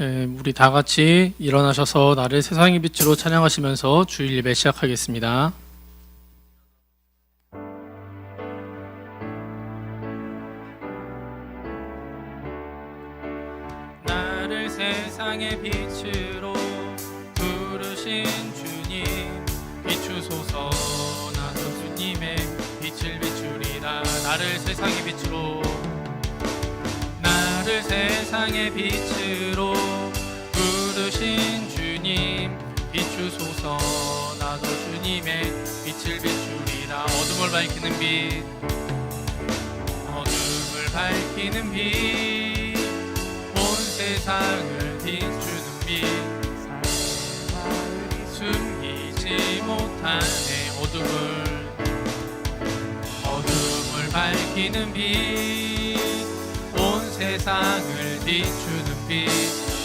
우리 다 같이 일어나셔서 나를 세상의 빛으로 찬양하시면서 주일 예배 시작하겠습니다. 나를 세상의 빛으로 부르신 주님, 비추소서. 나도 주님의 빛을 비추리라. 나를 세상의 빛으로, 나를 세상의 빛으로 부르신 주님, 비추소서. 나도 주님의 빛을 비추리라. 어둠을 밝히는 빛, 어둠을 밝히는 빛, 온 세상을 비추는 빛, 숨기지 못하네. 어둠을 밝히는 빛, 온 세상을 비추는 빛,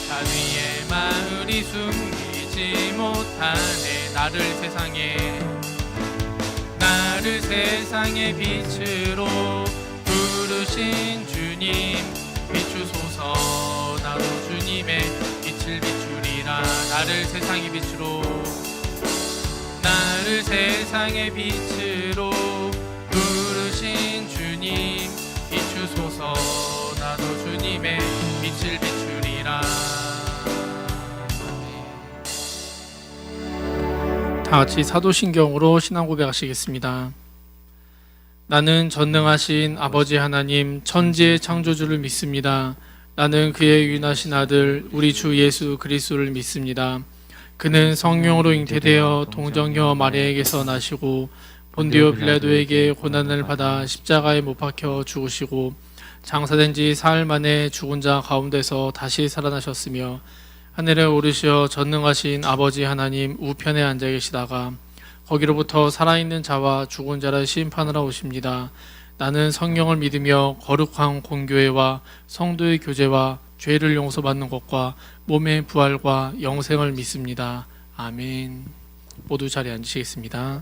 산 위의 마을이 숨기지 못하네. 나를 세상의 빛으로 부르신 주님, 비추소서. 나도 주님의 빛을 비추리라. 나를 세상의 빛으로, 나를 세상의 빛으로 부르신 주님, 비추소서. 나도 주님의 빛을 비추리라. 다 같이 사도신경으로 신앙 고백하시겠습니다. 나는 전능하신 아버지 하나님, 천지의 창조주를 믿습니다. 나는 그의 유일하신 아들 우리 주 예수 그리스도를 믿습니다. 그는 성령으로 잉태되어 동정녀 마리아에게서 나시고 본디오 빌라도에게 고난을 받아 십자가에 못 박혀 죽으시고 장사된 지 사흘 만에 죽은 자 가운데서 다시 살아나셨으며 하늘에 오르시어 전능하신 아버지 하나님 우편에 앉아 계시다가 거기로부터 살아있는 자와 죽은 자를 심판하러 오십니다. 나는 성령을 믿으며 거룩한 공교회와 성도의 교제와 죄를 용서받는 것과 몸의 부활과 영생을 믿습니다. 아멘. 모두 자리에 앉으시겠습니다.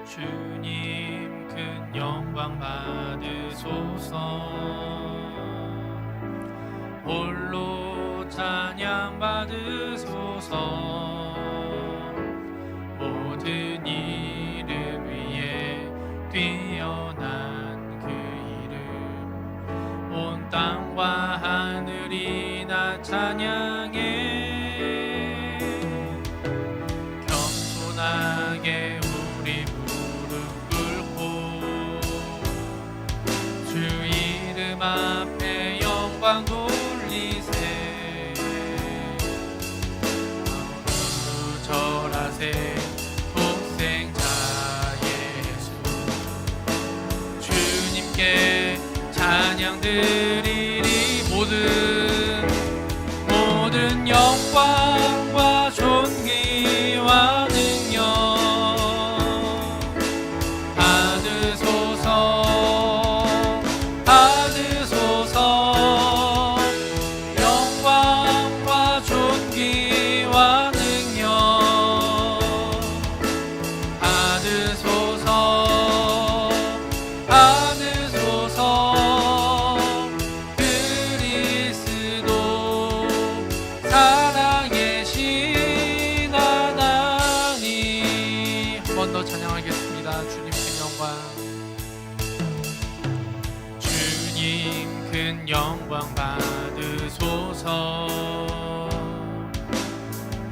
주님 큰 영광 받으소서. 홀로 찬양 받으소서. 모든 이름 위에 뛰어난 그 이름, 온 땅과 하늘이 나 찬양해. 겸손하게 우리 무릎 꿇고 주 이름 앞에 영광 돌리세. 절하세 독생자 예수, 주님께 찬양 드리리. 모든 영광과 존귀와 능력 받으소서. 영광과 존귀와 능력 받으소서. 그리스도 살아계신 하나님. 한 번 더 찬양하겠습니다. 주님 큰 영광, 주님 큰 영광 받으소서.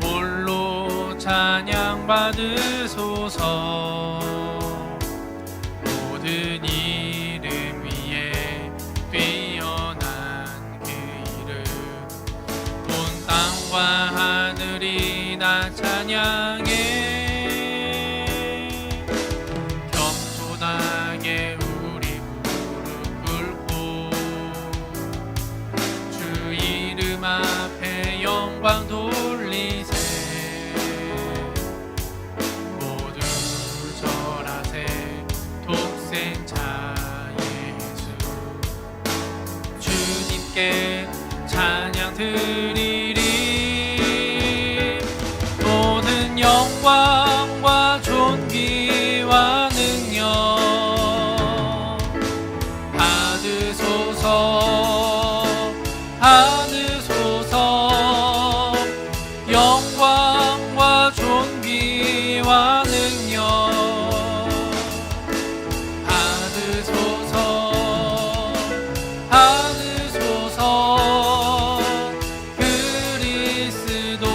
홀로 찬양 받으소서. 모든 이름 위에 뛰어난 그 이름, 온 땅과 하늘이 나 찬양해. 겸손하게 우리 무릎 꿇고 주 이름 앞에 영광 돌리세. 모두 절하세 독생자 예수, 주님께 찬양 드리리. 모든 영 영광과 존귀와 능력 받으소서 받으소서. 그리스도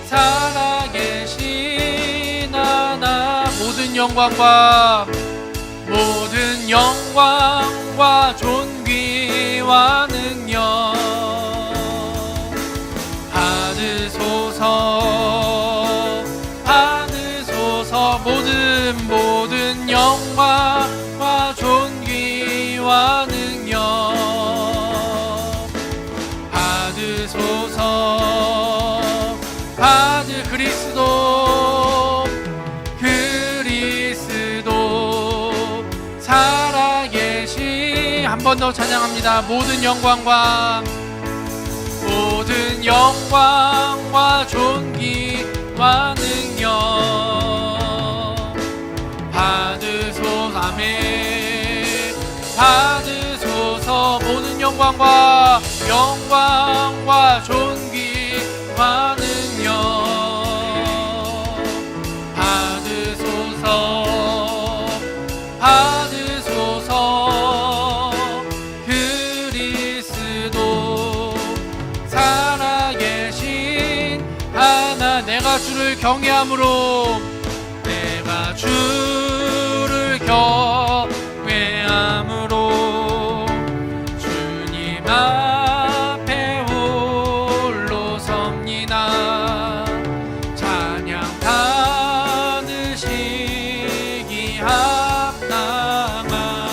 살아계신 하나 모든 영광과 존귀와 능력 받으소서 받으소서. 모든 영광과 존귀와 능력 받으소서. 그리스도 살아계신 한 번 더 찬양합니다. 모든 영광과 존귀와 능력 받으소서. 아멘. 받으소서. 모든 영광과 존귀와 능력 받으소서. 그리스도 살아계신 하나 내가 주를 경외함으로 주님 앞에 홀로 섭니다. 찬양 받으시기 합당한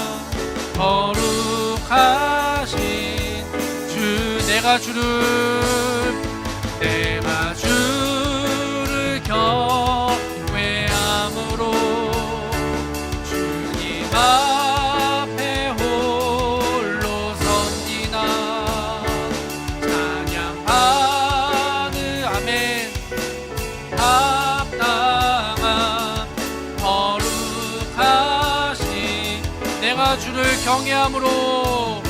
거룩하신 주. 내가 주를 경외함으로 주님 앞에 홀로 섭니다. 찬양 아멘. 합당한 거룩하신 내가 주를 경외함으로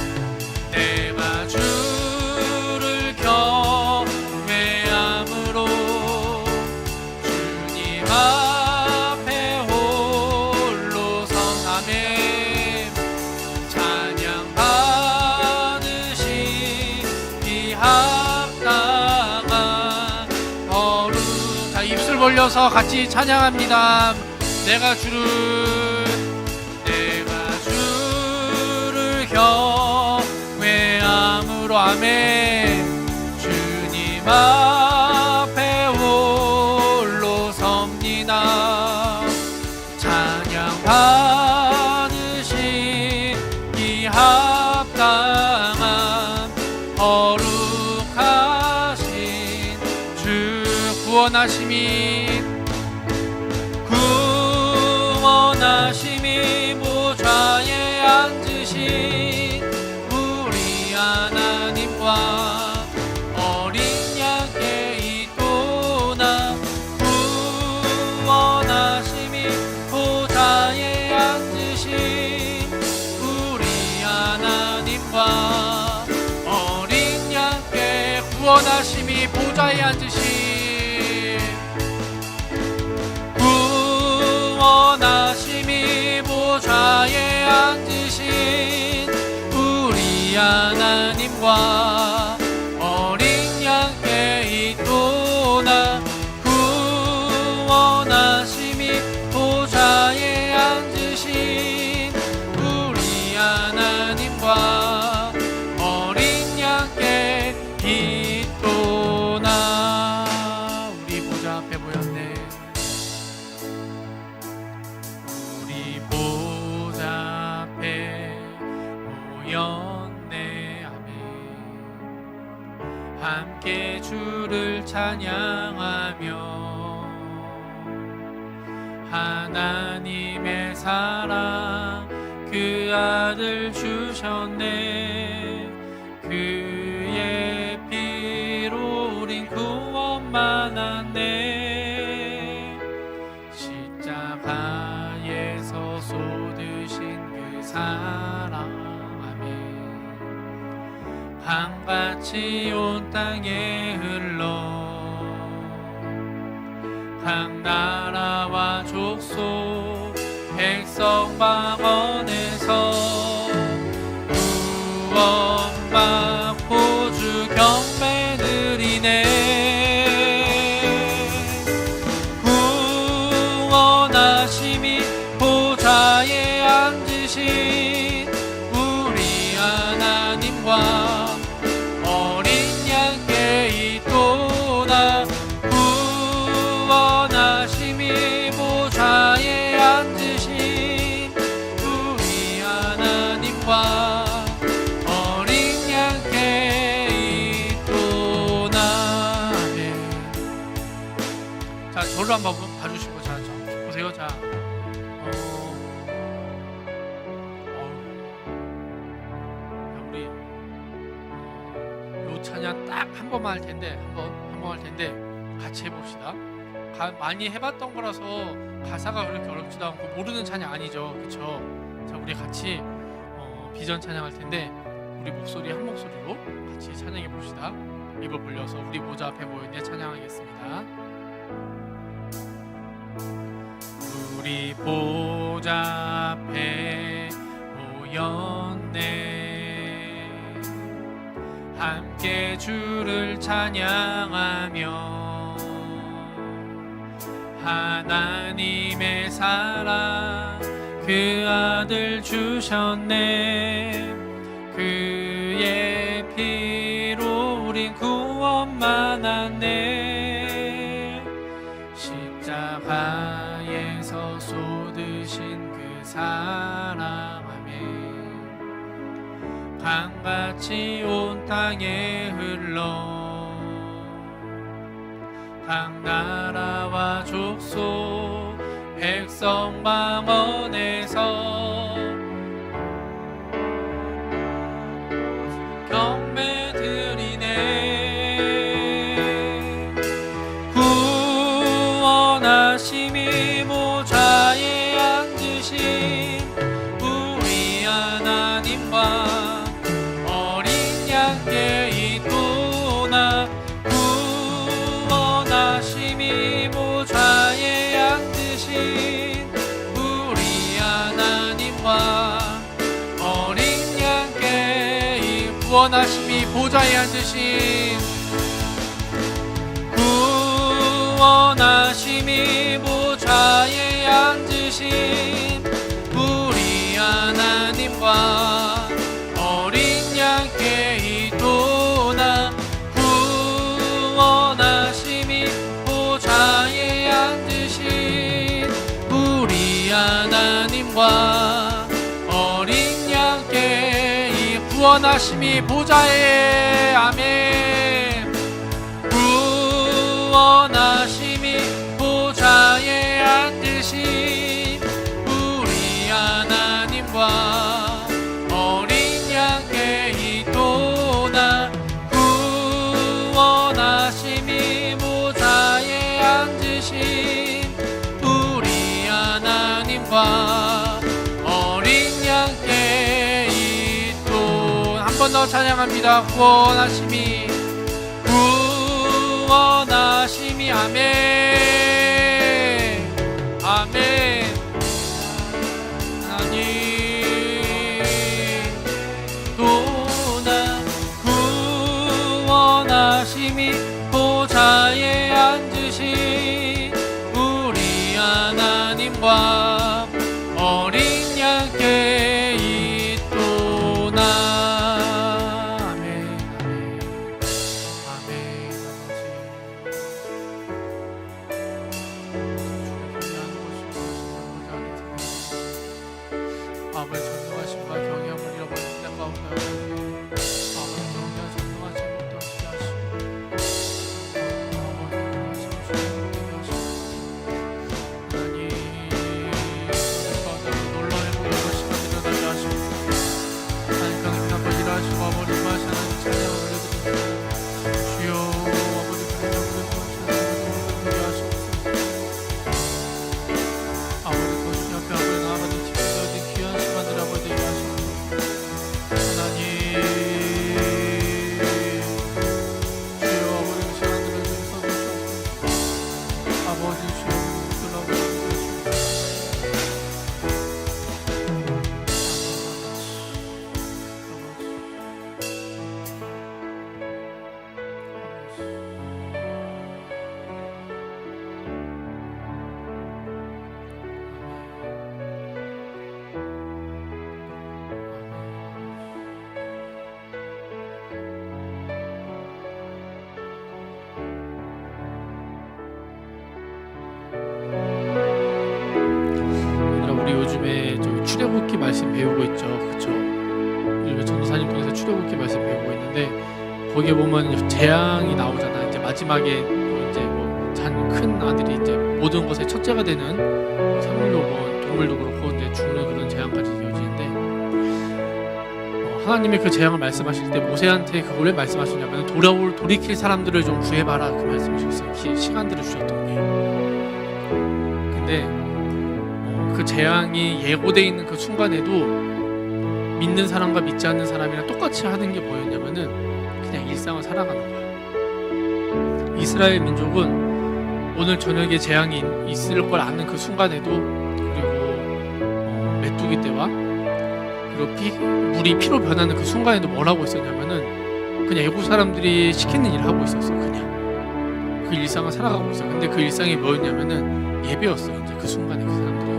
주님 앞에 홀로 아멘. 찬양 받으시기 합당한 거룩. 자, 입술 벌려서 같이 찬양합니다. 내가 주를 경외함으로 아멘. 주님 앞에 홀로 섭니다. 찬양 받으시기 합당한 거룩하신 주. 구원하심이 보좌에 앉으신 우리 하나님과 어린 양께 있도다. 구원하심이 보좌에 앉으신 우리 하나님과 어린 양께 구원하심이 보좌에 앉으신 구원하심이 보좌에 앉으신 우리 하나님과 어린 양께 있도다. 구원하심이 보좌에 앉으신 우리 하나님과 어린 양께 있도다. 우리 보좌 앞에 모였네. 우리 보좌 앞에 모였네. 아멘. 함께 주를 찬양하며 하나님의 사랑 그 아들 주셨네. 그의 피로 우린 구원만 한네. 십자가에서 쏟으신 그 사랑 아멘. 강같이 온 땅에 흘러 각 나라와 족속 백성 방언에서 구원받고 주 경배 드리네. 구원하심이 보좌에 앉으신 우리 하나님과 어린 양께 있도다. 구원하심이 보좌에 앉으신 우리 하나님과 어린 양께 있도다. 아멘. 자, 저를 한번 봐주시고, 자, 보세요. 자, 우리 요 찬양 딱 한 번만 할 텐데, 한 번 할 텐데 같이 해봅시다. 많이 해봤던 거라서 가사가 그렇게 어렵지도 않고 모르는 찬양 아니죠, 그렇죠? 자, 우리 같이 비전 찬양할 텐데 우리 목소리 한 목소리로 같이 찬양해 봅시다. 입을 벌려서 우리 보좌 앞에 모였네 찬양하겠습니다. 우리 보좌 앞에 모였네. 함께 주를 찬양하며 하나님의 사랑 그 아들 주셨네. 그의 피로 우린 구원 받았네. 십자가에서 쏟으신 그 사랑함에 강같이 온 땅에 흘러 각 나라와 족속 백성 방언에서 경배 드리네. 구원하심이 보좌에 앉으신 우리 하나님과 어린 양께 있도나. 구원하심이 보좌에 앉으신 우리 하나님과 어린 양께 구원하심이 보좌에 앉으신 구원하심이 보좌에 앉으신 우리 하나님과 어린 양께 있도나. 구원하심이 보좌에 앉으신 우리 하나님과 어린 양께 이 구원하심이 보좌에 아멘. 구원하심이 보좌에 앉으신 우리 하나님과 어린 양께 있도나. 구원하심이 보좌에 앉으신 우리 하나님과 어린 양께 있도. 한 번 더 찬양합니다. 구원하심이 구원하심이 아멘. 아멘. 하나님 도나. 구원하심이 보좌에 앉으신 우리 하나님과 어린 양께 있도나. 아멘. 아멘. 아버지 전능하심과 경외함을 잃어버린 때 가운데 아버지 경외와 전능하심을 어떻게 하시고 아버지 하나님 가운데 놀라운 행복의 시간을 일어나게 하시고 하나님 강림 한번 일하시고 아버지 마시 하나님 찬양을 올려드립니다. 주여 아버지 그리고 그리고 하시고 아버지 거신 옆에 아버지 나아가는 지키셔야 될 귀한 시간들 아버지 아버지 주여 우리 요즘에 저 출애굽기 말씀 배우고 있죠, 그렇죠? 요즘에 전도사님 통해서 출애굽기 말씀 배우고 있는데 거기에 보면 재앙이 나오잖아. 이제 마지막에 이제 큰 아들이 이제 모든 것의 첫째가 되는 생물도 동물도 그렇고 이제 죽는 그런 재앙까지 이어지는데 하나님의 그 재앙을 말씀하실 때 모세한테 그걸 왜 말씀하시냐면 돌이킬 사람들을 좀 구해봐라 그 말씀이셨어요. 시간들을 주셨던 게. 근데 그 재앙이 예고되어 있는 그 순간에도 믿는 사람과 믿지 않는 사람이랑 똑같이 하는 게 뭐였냐면은 그냥 일상을 살아가는 거야. 이스라엘 민족은 오늘 저녁에 재앙이 있을 걸 아는 그 순간에도 그리고 메뚜기 때와 그리고 물이 피로 변하는 그 순간에도 뭘 하고 있었냐면은 그냥 애국 사람들이 시키는 일을 하고 있었어. 그냥 그 일상을 살아가고 있어. 근데 그 일상이 뭐였냐면은 예배였어요. 이제 그 순간에 그 사람들에게는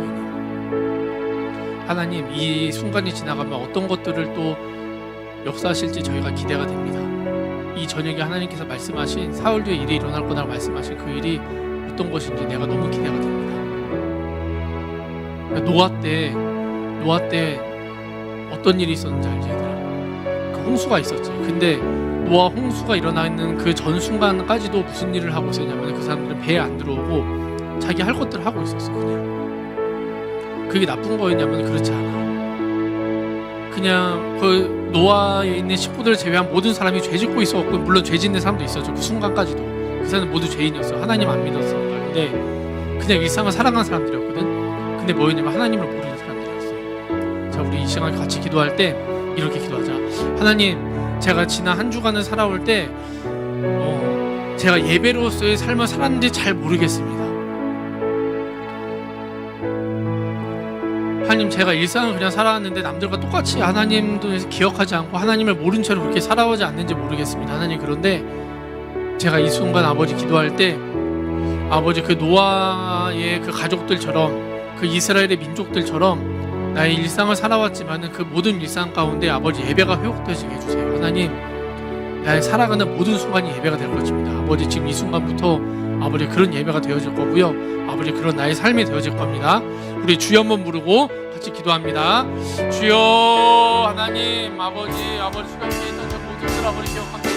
하나님 이 순간이 지나가면 어떤 것들을 또 역사하실지 저희가 기대가 됩니다. 이 저녁에 하나님께서 말씀하신 사흘 뒤에 일이 일어날 거라고 말씀하신 그 일이 어떤 것인지 내가 너무 기대가 됩니다. 노아 때 어떤 일이 있었는지 알지 얘들아? 그 홍수가 있었지. 근데 노아 홍수가 일어나는 그 전 순간까지도 무슨 일을 하고 있었냐면 그 사람들은 배에 안 들어오고 자기 할 것들을 하고 있었어. 그냥 그게 나쁜 거였냐면 그렇지 않아. 그냥 그 노아에 있는 식구들을 제외한 모든 사람이 죄 짓고 있었고, 물론 죄 짓는 사람도 있었죠. 그 순간까지도 그 사람은 모두 죄인이었어. 하나님 안 믿었으니까. 근데 그냥 일상을 살아가는 사람들이었거든. 근데 뭐였냐면 하나님을 모르는 사람들이었어. 자, 우리 이 시간 같이 기도할 때 이렇게 기도하자. 하나님, 제가 지난 한 주간을 살아올 때 제가 예배로서의 삶을 살았는지 잘 모르겠습니다. 하나님, 제가 일상을 그냥 살아왔는데 남들과 똑같이 하나님도 기억하지 않고 하나님을 모른 채로 그렇게 살아오지 않는지 모르겠습니다. 하나님, 그런데 제가 이 순간 아버지 기도할 때 아버지 그 노아의 그 가족들처럼 그 이스라엘의 민족들처럼 나의 일상을 살아왔지만 그 모든 일상 가운데 아버지 예배가 회복되지게 해주세요. 하나님, 나의 살아가는 모든 순간이 예배가 될 것입니다. 아버지, 지금 이 순간부터 아버지 그런 예배가 되어질 거고요. 아버지 그런 나의 삶이 되어질 겁니다. 우리 주여 한번 부르고 같이 기도합니다. 주여. 하나님, 아버지 수련회에 있던 그 모습들 아버지 기억합니다.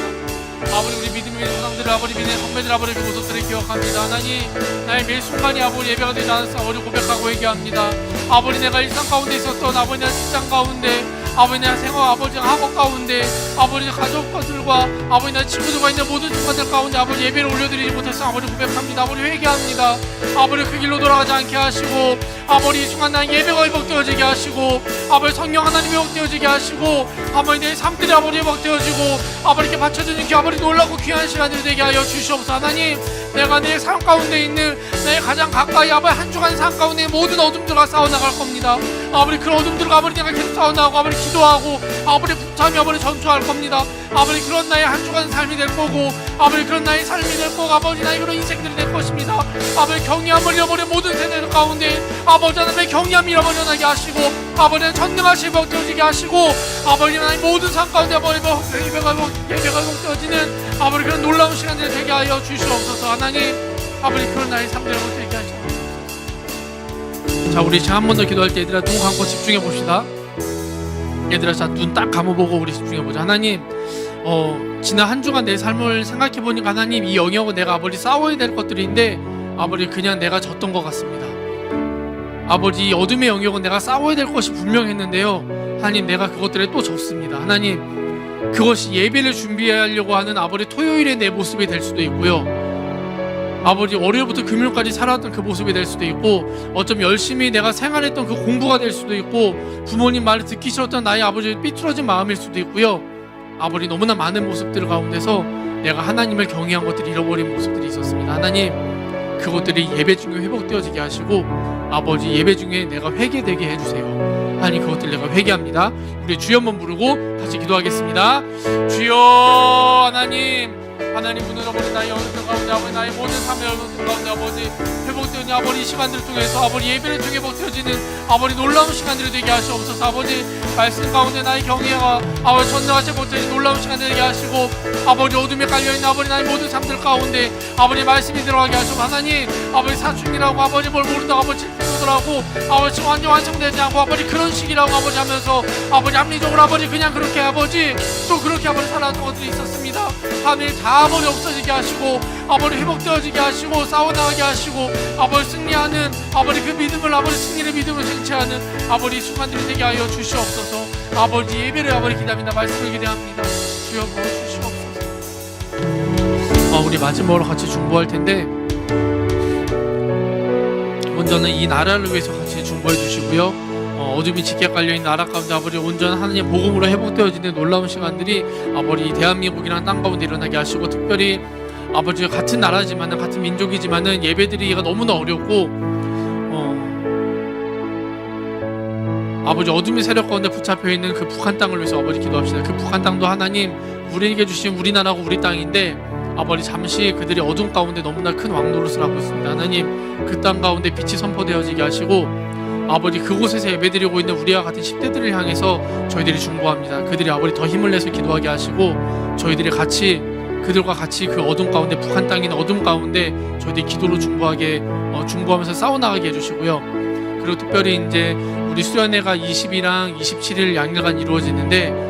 아버지 우리 믿음의 조상들 아버지 믿음의 선배들 아버지 그 모습들을 기억합니다. 하나님, 나의 매 순간이 아버지 예배가 되지 않았어 아버지 고백하고 얘기합니다. 아버지, 내가 일상 가운데 있었던 아버지 내 직장 가운데 아버지 내 생활 아버지 학업 가운데 아버지 가족들과 아버지 내 친구들과 있는 모든 순간들 가운데 아버지 예배를 올려드리지 못해서 아버지 고백합니다. 아버지 회개합니다. 아버지 그 길로 돌아가지 않게 하시고 아버지 이 순간 나의 예배가 회복되어지게 하시고 아버지 성령 하나님 회복되어지게 하시고 아버지 내 삶들이 아버지 회복되어지고 아버지 이렇게 바쳐주는 게 아버지 놀라고 귀한 시간이 되게 하여 주시옵소서. 하나님, 내가 내 삶 가운데 있는 내 가장 가까이 아버지 한 주간 삶 가운데 모든 어둠들과 싸워나갈 겁니다. 아버지 그런 어둠들과 아버지 내가 계속 싸워나가고 아버지 기도하고 아버지 붙잡이 아버지 전투할 겁니다. 아버지 그런 나의 한 주간 삶이 될 거고 아버지 그런 나의 삶이 될 거고 아버지 나의 그런 인생들이 될 것입니다. 아버지 경외함을 잃어버린 모든 세대들 가운데 아버지 하나님의 경외함을 잃어버려나게 하시고 아버지는 전능하시고 복되어지게 하시고 아버지 하나님 모든 삶 가운데 아버지 예배가 복되어지는 아버지 그런 놀라운 시간들이 되게 하여 주시옵소서. 하나님, 아버지 그런 나의 삶들을 되게 하시옵소서. 자, 우리 한 번 더 기도할 때 얘들아 눈 감고 집중해 봅시다. 얘들아, 자, 눈 딱 감아보고 우리 집중해 보자. 하나님, 지난 한 주간 내 삶을 생각해 보니까 하나님, 이 영역은 내가 아버지 싸워야 될 것들인데 아버지 그냥 내가 졌던 것 같습니다. 아버지, 이 어둠의 영역은 내가 싸워야 될 것이 분명했는데요, 하나님, 내가 그것들에 또 졌습니다. 하나님, 그것이 예배를 준비하려고 하는 아버지 토요일의 내 모습이 될 수도 있고요, 아버지 월요일부터 금요일까지 살아왔던 그 모습이 될 수도 있고, 어쩜 열심히 내가 생활했던 그 공부가 될 수도 있고, 부모님 말을 듣기 싫었던 나의 아버지의 삐뚤어진 마음일 수도 있고요, 아버지 너무나 많은 모습들 가운데서 내가 하나님을 경외한 것들이 잃어버린 모습들이 있었습니다. 하나님, 그것들이 예배 중에 회복되어지게 하시고 아버지 예배 중에 내가 회개되게 해주세요. 하나님 그것들 내가 회개합니다. 우리 주여 한번 부르고 같이 기도하겠습니다. 주여 하나님 문을 어버리 나의 어느 가운데 아버지 나의 모든 삶의 어느 가운데 아버지 회복되는 아버지 이 시간들을 통해서 아버지 예배를 통해 회복되어지는 아버지 놀라운 시간들이 되게 하시옵소서. 아버지 말씀 가운데 나의 경외가 아버지 전능하지 못하는 놀라운 시간들이 되게 하시고 아버지 어둠에 깔려있는 아버지 나의 모든 삶들 가운데 아버지 말씀이 들어가게 하시고 하나님 아버지 사춘기라고 아버지 뭘 모른다고 아버지 질투더라고 아버지 완전 완성되지 않고 아버지 그런 식이라고 아버지 하면서 아버지 합리적으로 아버지 그냥 그렇게 아버지 또 그렇게 아버지 살아왔던 것들이 있었습니다. 하나님 다 아버지 없어지게 하시고 아버지 회복되어지게 하시고 싸워나가게 하시고 아버지 승리하는 아버지 그 믿음을 아버지 승리의 믿음을 쟁취하는 아버지 순간들이 되게 하여 주시옵소서. 아버지 예배를 아버지 기대합니다. 말씀을 기대합니다. 주여 부어주시옵소서. 우리 마지막으로 같이 중보할 텐데 먼저는 이 나라를 위해서 같이 중보해 주시고요. 어둠이 짙게 깔려있는 나라 가운데 아버지 온전한 하나님의 복음으로 회복되어지는 놀라운 시간들이 아버지 대한민국이라는 땅 가운데 일어나게 하시고 특별히 아버지 같은 나라지만은 같은 민족이지만은 예배드리기가 너무나 어렵고 아버지 어둠의 세력 가운데 붙잡혀 있는 그 북한 땅을 위해서 아버지 기도합시다. 그 북한 땅도 하나님 우리에게 주신 우리 나라고 우리 땅인데 아버지 잠시 그들이 어둠 가운데 너무나 큰 왕노릇을 하고 있습니다. 하나님 그 땅 가운데 빛이 선포되어지게 하시고 아버지 그곳에서 예배드리고 있는 우리와 같은 10대들을 향해서 저희들이 중보합니다. 그들이 아버지 더 힘을 내서 기도하게 하시고 저희들이 같이 그들과 같이 그 어둠 가운데 북한 땅인 어둠 가운데 저희들이 기도로 중보하면서 싸워나가게 해주시고요. 그리고 특별히 이제 우리 수련회가 20일랑 27일 양일간 이루어지는데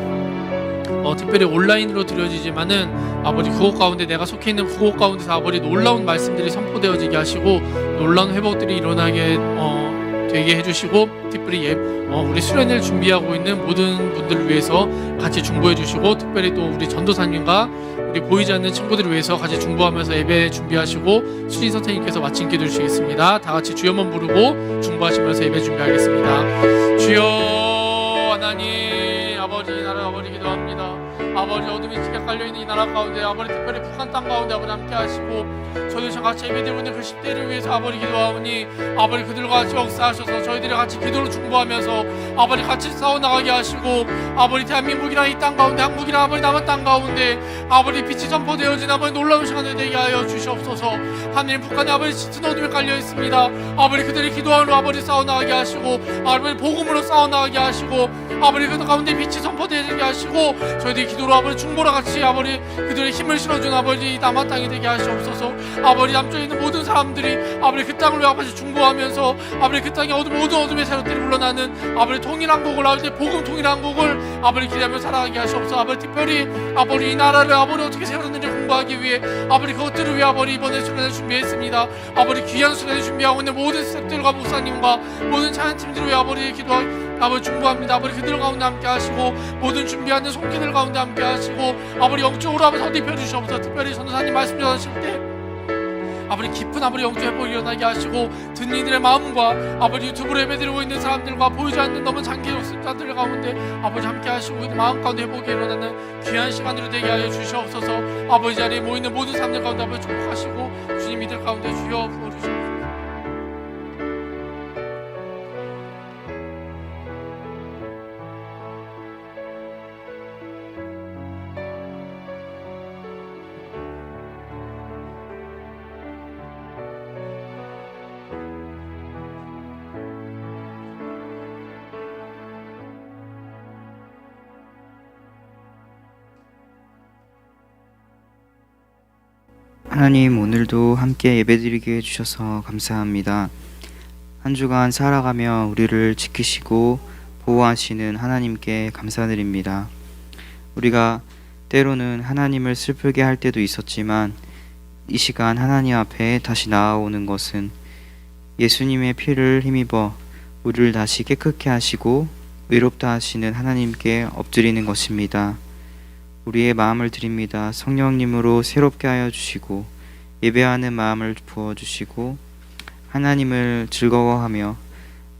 특별히 온라인으로 드려지지만은 아버지 그곳 가운데 내가 속해 있는 그곳 가운데서 아버지 놀라운 말씀들이 선포되어지게 하시고 놀라운 회복들이 일어나게 되게 해주시고 특별히 우리 수련회를 준비하고 있는 모든 분들을 위해서 같이 중보해 주시고 특별히 또 우리 전도사님과 우리 보이지 않는 친구들을 위해서 같이 중보하면서 예배 준비하시고 수진 선생님께서 마침 기도 주시겠습니다. 다 같이 주여만 부르고 중보하시면서 예배 준비하겠습니다. 주여 하나님 아버지 이 나라 아버지 기도합니다. 아버지 어둠이 짙게 깔려있는 이 나라 가운데 아버지 특별히 북한 땅 가운데 아버지 함께 하시고 저희들 같이 예배드리고 있는 그 10대를 위해서 아버지 기도하오니 아버지 그들과 같이 역사하셔서 저희들이 같이 기도를 중보하면서 아버지 같이 싸워나가게 하시고 아버지 대한민국이랑 이 땅 가운데 한국이랑 아버지 남은 땅 가운데 아버지 빛이 선포되어진 아버지 놀라운 시간을 되게 하여 주시옵소서. 하나님 북한에 아버지 짙은 어둠에 깔려있습니다. 아버지 그들이 기도하러 아버지 싸워나가게 하시고 아버지 복음으로 싸워나가게 하시고 아버지 그 가운데 빛이 선포되게 하시고 저희들이 기도로 아버지 중보로 같이 아버지 그들의 힘을 실어준 아버지 남한 땅이 되게 하시옵소서. 아버지 남쪽에 있는 모든 사람들이 아버지 그 땅을 위해 아버지 중보하면서 아버지 그 땅에 모든 어둠의 세력들이 물러나는 아버지 통일한국을 아버지 복음 통일한국을 아버지 기대하며 살아가게 하시옵소서. 아버지 특별히 아버지 이 나라를 아버지 어떻게 세웠는지 공부하기 위해 아버지 그것들을 위해 아버지 이번에 수련을 준비했습니다. 아버지 귀한 수련을 준비하고 있는 모든 스태프들과 목사님과 모든 찬양팀들을 위해 아버지 아버지 중보합니다. 아버지 그들 가운데 함께 하시고 모든 준비하는 손길들 가운데 함께 하시고 아버지 영적으로 아버지 선택해 주시옵소서. 특별히 전도사님 말씀 전하실 때 아버지 깊은 아버지 영적 회복이 일어나게 하시고 듣는 이들의 마음과 아버지 유튜브로 예배드리고 있는 사람들과 보이지 않는 너무 장기 역습자들 가운데 아버지 함께 하시고 있는 마음 가운데 회복이 일어나는 귀한 시간으로 되게 하여 주시옵소서. 아버지 자리에 모이는 모든 사람들 가운데 아버지 축복하시고 주님 이들 가운데 주여 부어주시옵소서. 하나님 오늘도 함께 예배드리게 해주셔서 감사합니다. 한 주간 살아가며 우리를 지키시고 보호하시는 하나님께 감사드립니다. 우리가 때로는 하나님을 슬프게 할 때도 있었지만 이 시간 하나님 앞에 다시 나아오는 것은 예수님의 피를 힘입어 우리를 다시 깨끗게 하시고 의롭다 하시는 하나님께 엎드리는 것입니다. 우리의 마음을 드립니다. 성령님으로 새롭게 하여 주시고 예배하는 마음을 부어주시고 하나님을 즐거워하며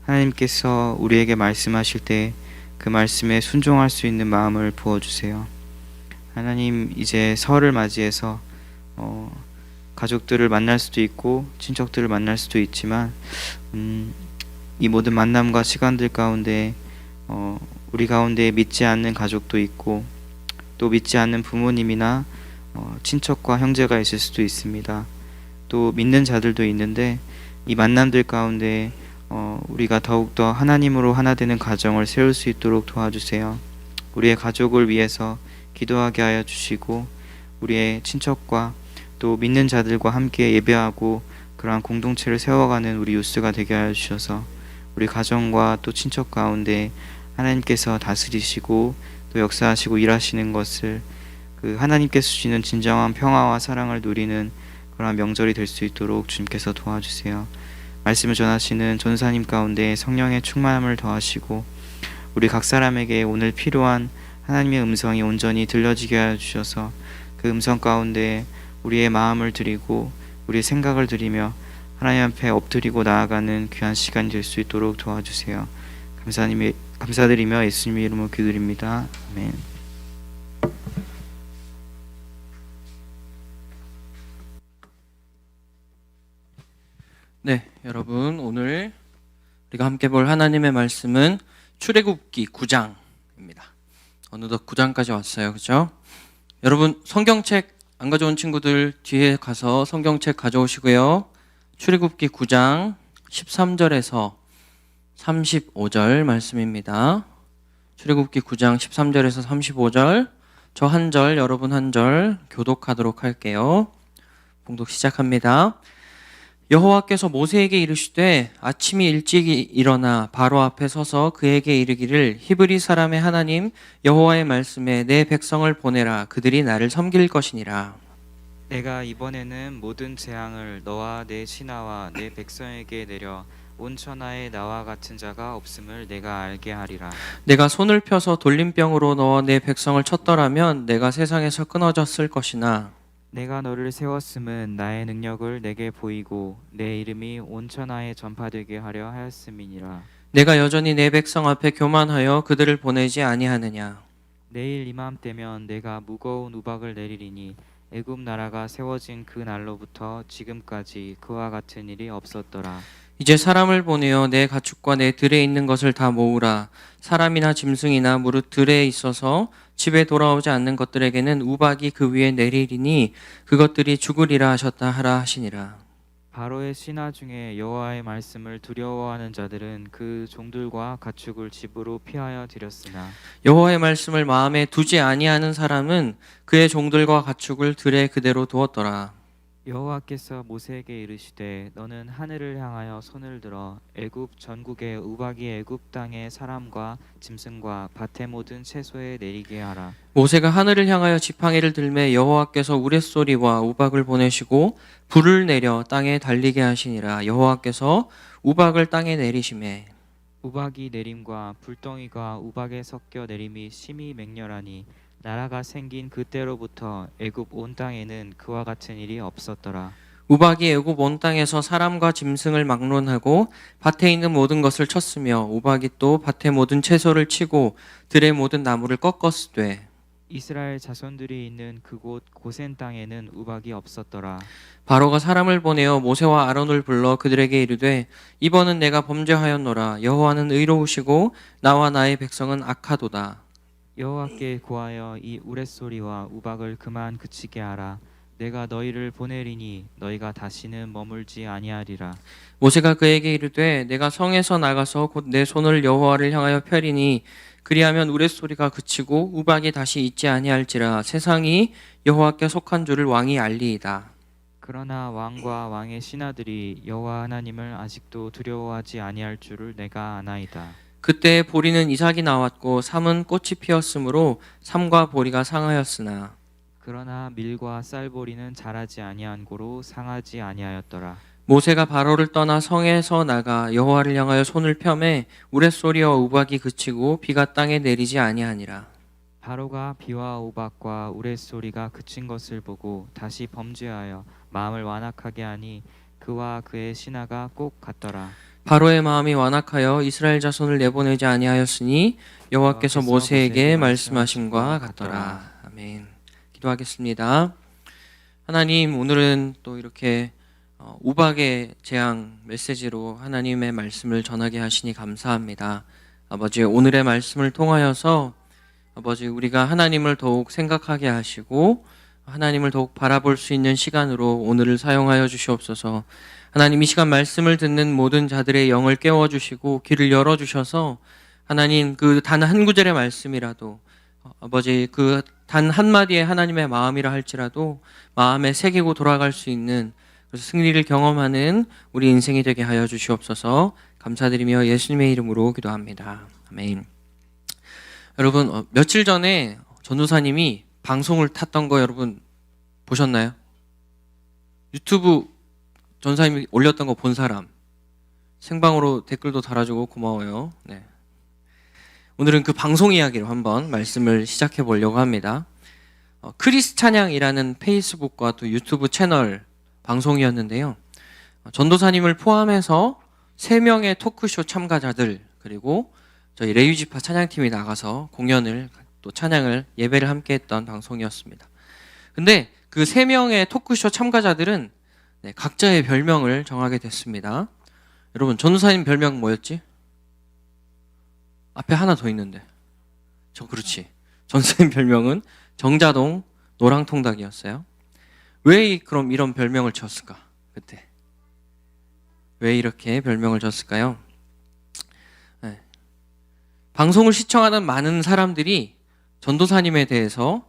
하나님께서 우리에게 말씀하실 때 그 말씀에 순종할 수 있는 마음을 부어주세요. 하나님 이제 설을 맞이해서 가족들을 만날 수도 있고 친척들을 만날 수도 있지만 이 모든 만남과 시간들 가운데 우리 가운데 믿지 않는 가족도 있고 또 믿지 않는 부모님이나 친척과 형제가 있을 수도 있습니다. 또 믿는 자들도 있는데 이 만남들 가운데 우리가 더욱더 하나님으로 하나 되는 가정을 세울 수 있도록 도와주세요. 우리의 가족을 위해서 기도하게 하여 주시고 우리의 친척과 또 믿는 자들과 함께 예배하고 그러한 공동체를 세워가는 우리 유스가 되게 하여 주셔서 우리 가정과 또 친척 가운데 하나님께서 다스리시고 또 역사하시고 일하시는 것을 그 하나님께서 주시는 진정한 평화와 사랑을 누리는 그러한 명절이 될 수 있도록 주님께서 도와주세요. 말씀을 전하시는 전사님 가운데 성령의 충만함을 더하시고 우리 각 사람에게 오늘 필요한 하나님의 음성이 온전히 들려지게 하여 주셔서 그 음성 가운데 우리의 마음을 드리고 우리의 생각을 드리며 하나님 앞에 엎드리고 나아가는 귀한 시간이 될 수 있도록 도와주세요. 감사드리며 예수님의 이름으로 기도드립니다. 아멘. 네, 여러분 오늘 우리가 함께 볼 하나님의 말씀은 출애굽기 9장입니다. 어느덧 9장까지 왔어요. 그죠? 여러분 성경책 안 가져온 친구들 뒤에 가서 성경책 가져오시고요. 출애굽기 9장 13절에서 35절 말씀입니다. 출애굽기 9장 13절에서 35절 저 한 절 여러분 한 절 교독하도록 할게요. 봉독 시작합니다. 여호와께서 모세에게 이르시되 아침이 일찍이 일어나 바로 앞에 서서 그에게 이르기를 히브리 사람의 하나님 여호와의 말씀에 내 백성을 보내라 그들이 나를 섬길 것이니라. 내가 이번에는 모든 재앙을 너와 내 신하와 내 백성에게 내려 온 천하에 나와 같은 자가 없음을 내가 알게 하리라. 내가 손을 펴서 돌림병으로 너와 내 백성을 쳤더라면 내가 세상에서 끊어졌을 것이나 내가 너를 세웠음은 나의 능력을 내게 보이고 내 이름이 온 천하에 전파되게 하려 하였음이니라. 내가 여전히 내 백성 앞에 교만하여 그들을 보내지 아니하느냐. 내일 이맘때면 내가 무거운 우박을 내리리니 애굽 나라가 세워진 그 날로부터 지금까지 그와 같은 일이 없었더라. 이제 사람을 보내어 내 가축과 내 들에 있는 것을 다 모으라. 사람이나 짐승이나 무릇 들에 있어서 집에 돌아오지 않는 것들에게는 우박이 그 위에 내리리니 그것들이 죽으리라 하셨다 하라 하시니라. 바로의 신하 중에 여호와의 말씀을 두려워하는 자들은 그 종들과 가축을 집으로 피하여 들였으나 여호와의 말씀을 마음에 두지 아니하는 사람은 그의 종들과 가축을 들에 그대로 두었더라. 여호와께서 모세에게 이르시되 너는 하늘을 향하여 손을 들어 애굽 전국에 우박이 애굽 땅의 사람과 짐승과 밭의 모든 채소에 내리게 하라. 모세가 하늘을 향하여 지팡이를 들매 여호와께서 우레소리와 우박을 보내시고 불을 내려 땅에 달리게 하시니라. 여호와께서 우박을 땅에 내리시매 우박이 내림과 불덩이가 우박에 섞여 내림이 심히 맹렬하니 나라가 생긴 그때로부터 애굽 온 땅에는 그와 같은 일이 없었더라. 우박이 애굽 온 땅에서 사람과 짐승을 막론하고 밭에 있는 모든 것을 쳤으며 우박이 또 밭의 모든 채소를 치고 들의 모든 나무를 꺾었으되 이스라엘 자손들이 있는 그곳 고센 땅에는 우박이 없었더라. 바로가 사람을 보내어 모세와 아론을 불러 그들에게 이르되 이번은 내가 범죄하였노라. 여호와는 의로우시고 나와 나의 백성은 악하도다. 여호와께 구하여 이 우레소리와 우박을 그만 그치게 하라. 내가 너희를 보내리니 너희가 다시는 머물지 아니하리라. 모세가 그에게 이르되 내가 성에서 나가서 곧 내 손을 여호와를 향하여 펴리니 그리하면 우레소리가 그치고 우박이 다시 있지 아니할지라. 세상이 여호와께 속한 줄을 왕이 알리이다. 그러나 왕과 왕의 신하들이 여호와 하나님을 아직도 두려워하지 아니할 줄을 내가 아나이다. 그때 보리는 이삭이 나왔고 삼은 꽃이 피었으므로 삼과 보리가 상하였으나 그러나 밀과 쌀보리는 자라지 아니한 고로 상하지 아니하였더라. 모세가 바로를 떠나 성에서 나가 여호와를 향하여 손을 펴매 우레소리와 우박이 그치고 비가 땅에 내리지 아니하니라. 바로가 비와 우박과 우레소리가 그친 것을 보고 다시 범죄하여 마음을 완악하게 하니 그와 그의 신하가 꼭 같더라. 바로의 마음이 완악하여 이스라엘 자손을 내보내지 아니하였으니 여호와께서 모세에게 말씀하심과 같더라. 아멘. 기도하겠습니다. 하나님, 오늘은 또 이렇게 우박의 재앙 메시지로 하나님의 말씀을 전하게 하시니 감사합니다. 아버지, 오늘의 말씀을 통하여서 아버지, 우리가 하나님을 더욱 생각하게 하시고 하나님을 더욱 바라볼 수 있는 시간으로 오늘을 사용하여 주시옵소서. 하나님, 이 시간 말씀을 듣는 모든 자들의 영을 깨워주시고 귀를 열어주셔서 하나님, 그 단 한 구절의 말씀이라도 아버지, 그 단 한마디의 하나님의 마음이라 할지라도 마음에 새기고 돌아갈 수 있는, 그래서 승리를 경험하는 우리 인생이 되게 하여 주시옵소서. 감사드리며 예수님의 이름으로 기도합니다. 아멘. 여러분, 며칠 전에 전도사님이 방송을 탔던 거 여러분 보셨나요? 유튜브 전사님이 올렸던 거 본 사람 생방으로 댓글도 달아주고 고마워요. 네. 오늘은 그 방송 이야기로 한번 말씀을 시작해 보려고 합니다. 크리스 찬양이라는 페이스북과 또 유튜브 채널 방송이었는데요. 전도사님을 포함해서 3명의 토크쇼 참가자들, 그리고 저희 레위지파 찬양팀이 나가서 공연을, 또 찬양을, 예배를 함께 했던 방송이었습니다. 근데 그 3명의 토크쇼 참가자들은 각자의 별명을 정하게 됐습니다. 여러분, 전도사님 별명 뭐였지? 앞에 하나 더 있는데. 그렇지. 전도사님 별명은 정자동 노랑통닭이었어요. 왜 그럼 이런 별명을 지었을까? 그때 왜 이렇게 별명을 지었을까요? 네. 방송을 시청하는 많은 사람들이 전도사님에 대해서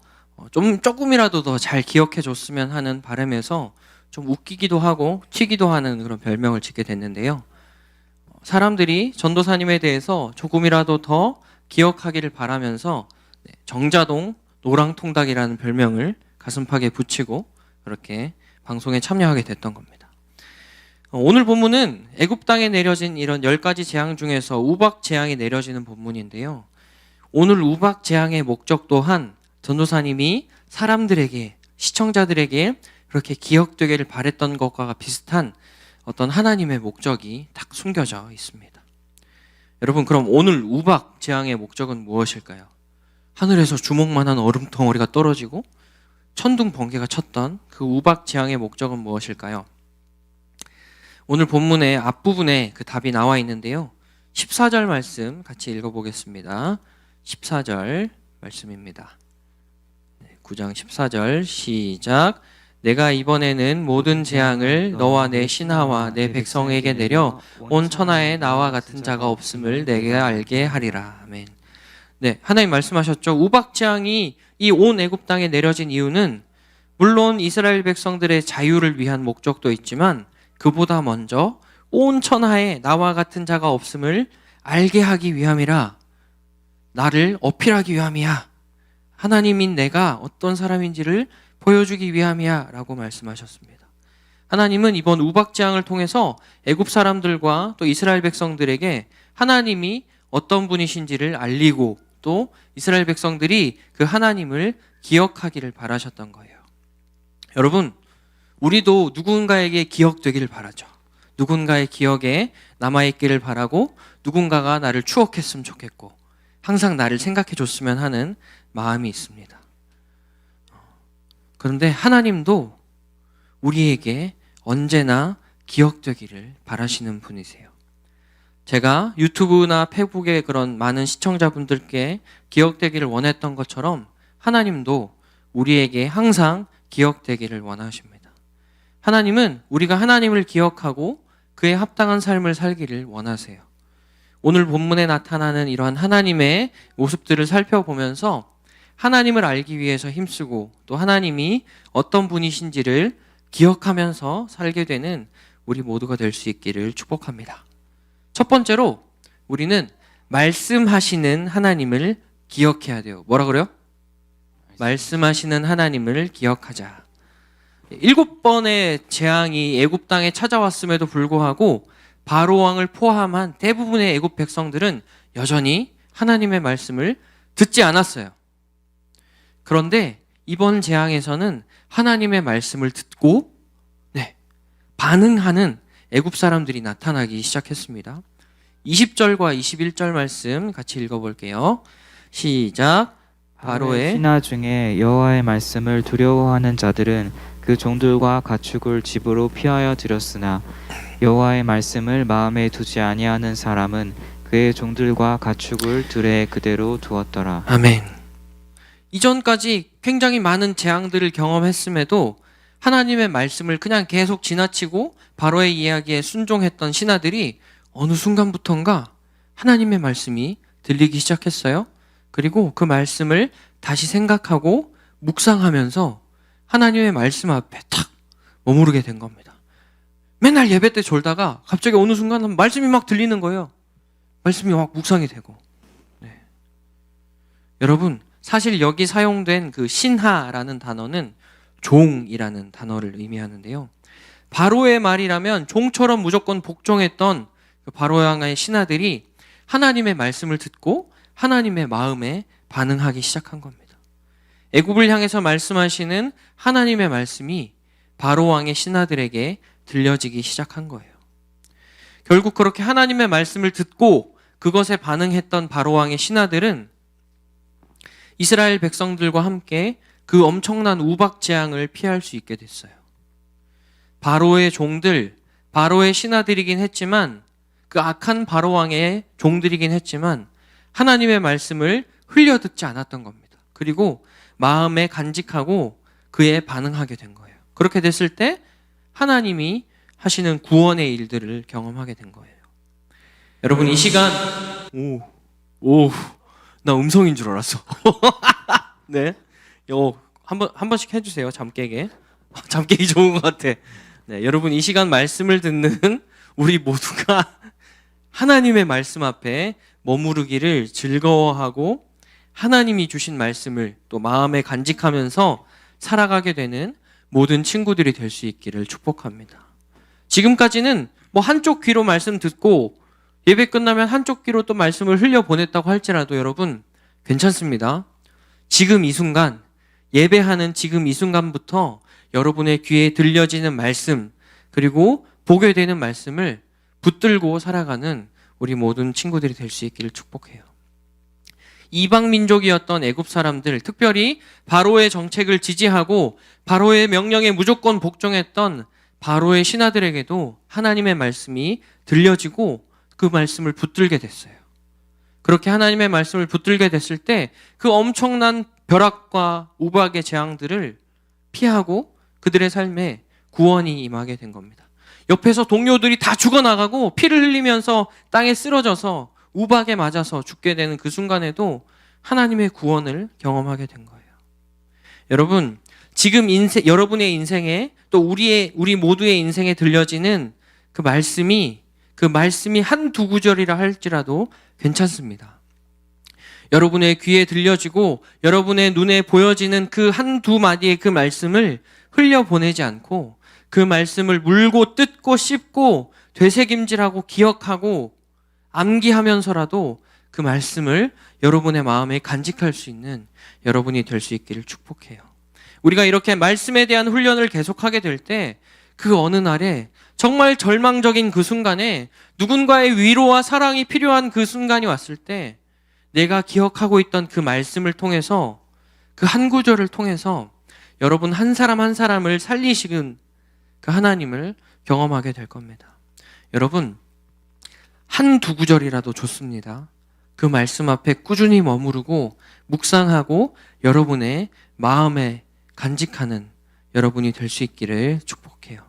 조금이라도 더 잘 기억해 줬으면 하는 바람에서 좀 웃기기도 하고 튀기도 하는 그런 별명을 짓게 됐는데요. 사람들이 전도사님에 대해서 조금이라도 더 기억하기를 바라면서 정자동 노랑통닭이라는 별명을 가슴팍에 붙이고 그렇게 방송에 참여하게 됐던 겁니다. 오늘 본문은 애굽 땅에 내려진 이런 10가지 재앙 중에서 우박 재앙이 내려지는 본문인데요. 오늘 우박 재앙의 목적 또한 전도사님이 사람들에게, 시청자들에게 그렇게 기억되기를 바랬던 것과 비슷한 어떤 하나님의 목적이 딱 숨겨져 있습니다. 여러분, 그럼 오늘 우박 재앙의 목적은 무엇일까요? 하늘에서 주먹만한 얼음 덩어리가 떨어지고 천둥 번개가 쳤던 그 우박 재앙의 목적은 무엇일까요? 오늘 본문의 앞부분에 그 답이 나와 있는데요. 14절 말씀 같이 읽어보겠습니다. 14절 말씀입니다. 9장 14절 시작. 내가 이번에는 모든 재앙을 너와 내 신하와 내 백성에게 내려 온 천하에 나와 같은 자가 없음을 내게 알게 하리라. 아멘. 네, 하나님 말씀하셨죠. 우박 재앙이 이 온 애굽 땅에 내려진 이유는 물론 이스라엘 백성들의 자유를 위한 목적도 있지만 그보다 먼저 온 천하에 나와 같은 자가 없음을 알게 하기 위함이라. 나를 어필하기 위함이야. 하나님인 내가 어떤 사람인지를 보여주기 위함이야 라고 말씀하셨습니다. 하나님은 이번 우박 재앙을 통해서 애굽 사람들과 또 이스라엘 백성들에게 하나님이 어떤 분이신지를 알리고 또 이스라엘 백성들이 그 하나님을 기억하기를 바라셨던 거예요. 여러분, 우리도 누군가에게 기억되기를 바라죠. 누군가의 기억에 남아있기를 바라고 누군가가 나를 추억했으면 좋겠고 항상 나를 생각해 줬으면 하는 마음이 있습니다. 그런데 하나님도 우리에게 언제나 기억되기를 바라시는 분이세요. 제가 유튜브나 페북에 그런 많은 시청자분들께 기억되기를 원했던 것처럼 하나님도 우리에게 항상 기억되기를 원하십니다. 하나님은 우리가 하나님을 기억하고 그에 합당한 삶을 살기를 원하세요. 오늘 본문에 나타나는 이러한 하나님의 모습들을 살펴보면서 하나님을 알기 위해서 힘쓰고 또 하나님이 어떤 분이신지를 기억하면서 살게 되는 우리 모두가 될 수 있기를 축복합니다. 첫 번째로 우리는 말씀하시는 하나님을 기억해야 돼요. 뭐라 그래요? 말씀하시는 하나님을 기억하자. 7번의 재앙이 애굽 땅에 찾아왔음에도 불구하고 바로 왕을 포함한 대부분의 애굽 백성들은 여전히 하나님의 말씀을 듣지 않았어요. 그런데 이번 재앙에서는 하나님의 말씀을 듣고 반응하는 애굽 사람들이 나타나기 시작했습니다. 20절과 21절 말씀 같이 읽어볼게요. 시작. 바로의 신하 중에 여호와의 말씀을 두려워하는 자들은 그 종들과 가축을 집으로 피하여 들였으나 여호와의 말씀을 마음에 두지 아니하는 사람은 그의 종들과 가축을 들에 그대로 두었더라. 아멘. 이전까지 굉장히 많은 재앙들을 경험했음에도 하나님의 말씀을 그냥 계속 지나치고 바로의 이야기에 순종했던 신하들이 어느 순간부턴가 하나님의 말씀이 들리기 시작했어요. 그리고 그 말씀을 다시 생각하고 묵상하면서 하나님의 말씀 앞에 탁 머무르게 된 겁니다. 맨날 예배 때 졸다가 갑자기 어느 순간 말씀이 막 들리는 거예요. 말씀이 막 묵상이 되고. 네. 여러분, 사실 여기 사용된 그 신하라는 단어는 종이라는 단어를 의미하는데요. 바로의 말이라면 종처럼 무조건 복종했던 그 바로 왕의 신하들이 하나님의 말씀을 듣고 하나님의 마음에 반응하기 시작한 겁니다. 애굽을 향해서 말씀하시는 하나님의 말씀이 바로 왕의 신하들에게 들려지기 시작한 거예요. 결국 그렇게 하나님의 말씀을 듣고 그것에 반응했던 바로 왕의 신하들은 이스라엘 백성들과 함께 그 엄청난 우박 재앙을 피할 수 있게 됐어요. 바로의 종들, 바로의 신하들이긴 했지만 그 악한 바로 왕의 종들이긴 했지만 하나님의 말씀을 흘려듣지 않았던 겁니다. 그리고 마음에 간직하고 그에 반응하게 된 거예요. 그렇게 됐을 때 하나님이 하시는 구원의 일들을 경험하게 된 거예요. 여러분 이 시간 나 음성인 줄 알았어. 네, 한 번씩 해주세요. 잠 깨게. 잠 깨기 좋은 것 같아. 네, 여러분 이 시간 말씀을 듣는 우리 모두가 하나님의 말씀 앞에 머무르기를 즐거워하고 하나님이 주신 말씀을 또 마음에 간직하면서 살아가게 되는 모든 친구들이 될 수 있기를 축복합니다. 지금까지는 뭐 한쪽 귀로 말씀 듣고 예배 끝나면 한쪽 귀로 또 말씀을 흘려보냈다고 할지라도 여러분 괜찮습니다. 지금 이 순간, 예배하는 지금 이 순간부터 여러분의 귀에 들려지는 말씀 그리고 보게 되는 말씀을 붙들고 살아가는 우리 모든 친구들이 될 수 있기를 축복해요. 이방 민족이었던 애굽 사람들, 특별히 바로의 정책을 지지하고 바로의 명령에 무조건 복종했던 바로의 신하들에게도 하나님의 말씀이 들려지고 그 말씀을 붙들게 됐어요. 그렇게 하나님의 말씀을 붙들게 됐을 때 그 엄청난 벼락과 우박의 재앙들을 피하고 그들의 삶에 구원이 임하게 된 겁니다. 옆에서 동료들이 다 죽어나가고 피를 흘리면서 땅에 쓰러져서 우박에 맞아서 죽게 되는 그 순간에도 하나님의 구원을 경험하게 된 거예요. 여러분, 지금 여러분의 인생에 또 우리 모두의 인생에 들려지는 그 말씀이 한두 구절이라 할지라도 괜찮습니다. 여러분의 귀에 들려지고 여러분의 눈에 보여지는 그 한두 마디의 그 말씀을 흘려보내지 않고 그 말씀을 물고 뜯고 씹고 되새김질하고 기억하고 암기하면서라도 그 말씀을 여러분의 마음에 간직할 수 있는 여러분이 될 수 있기를 축복해요. 우리가 이렇게 말씀에 대한 훈련을 계속하게 될 때 그 어느 날에 정말 절망적인 그 순간에 누군가의 위로와 사랑이 필요한 그 순간이 왔을 때 내가 기억하고 있던 그 말씀을 통해서 그 한 구절을 통해서 여러분 한 사람 한 사람을 살리시는 그 하나님을 경험하게 될 겁니다. 여러분 한두 구절이라도 좋습니다. 그 말씀 앞에 꾸준히 머무르고 묵상하고 여러분의 마음에 간직하는 여러분이 될 수 있기를 축복해요.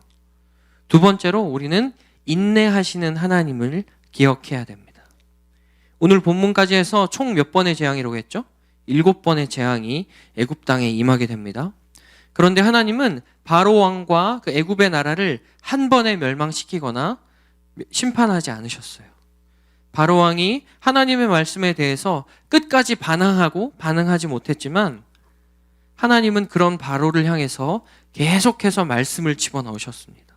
두 번째로 우리는 인내하시는 하나님을 기억해야 됩니다. 오늘 본문까지 해서 총 몇 번의 재앙이라고 했죠? 7번의 재앙이 애굽 땅에 임하게 됩니다. 그런데 하나님은 바로 왕과 그 애굽의 나라를 한 번에 멸망시키거나 심판하지 않으셨어요. 바로 왕이 하나님의 말씀에 대해서 끝까지 반응하지 못했지만 하나님은 그런 바로를 향해서 계속해서 말씀을 집어넣으셨습니다.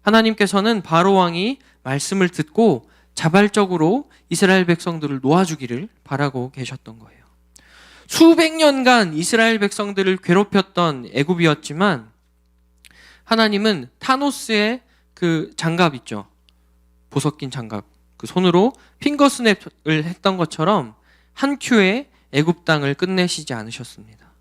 하나님께서는 바로 왕이 말씀을 듣고 자발적으로 이스라엘 백성들을 놓아주기를 바라고 계셨던 거예요. 수백 년간 이스라엘 백성들을 괴롭혔던 애굽이었지만 하나님은 타노스의 그 장갑 있죠. 보석 낀 장갑. 그 손으로 핑거 스냅을 했던 것처럼 한 큐에 애굽 땅을 끝내시지 않으셨습니다.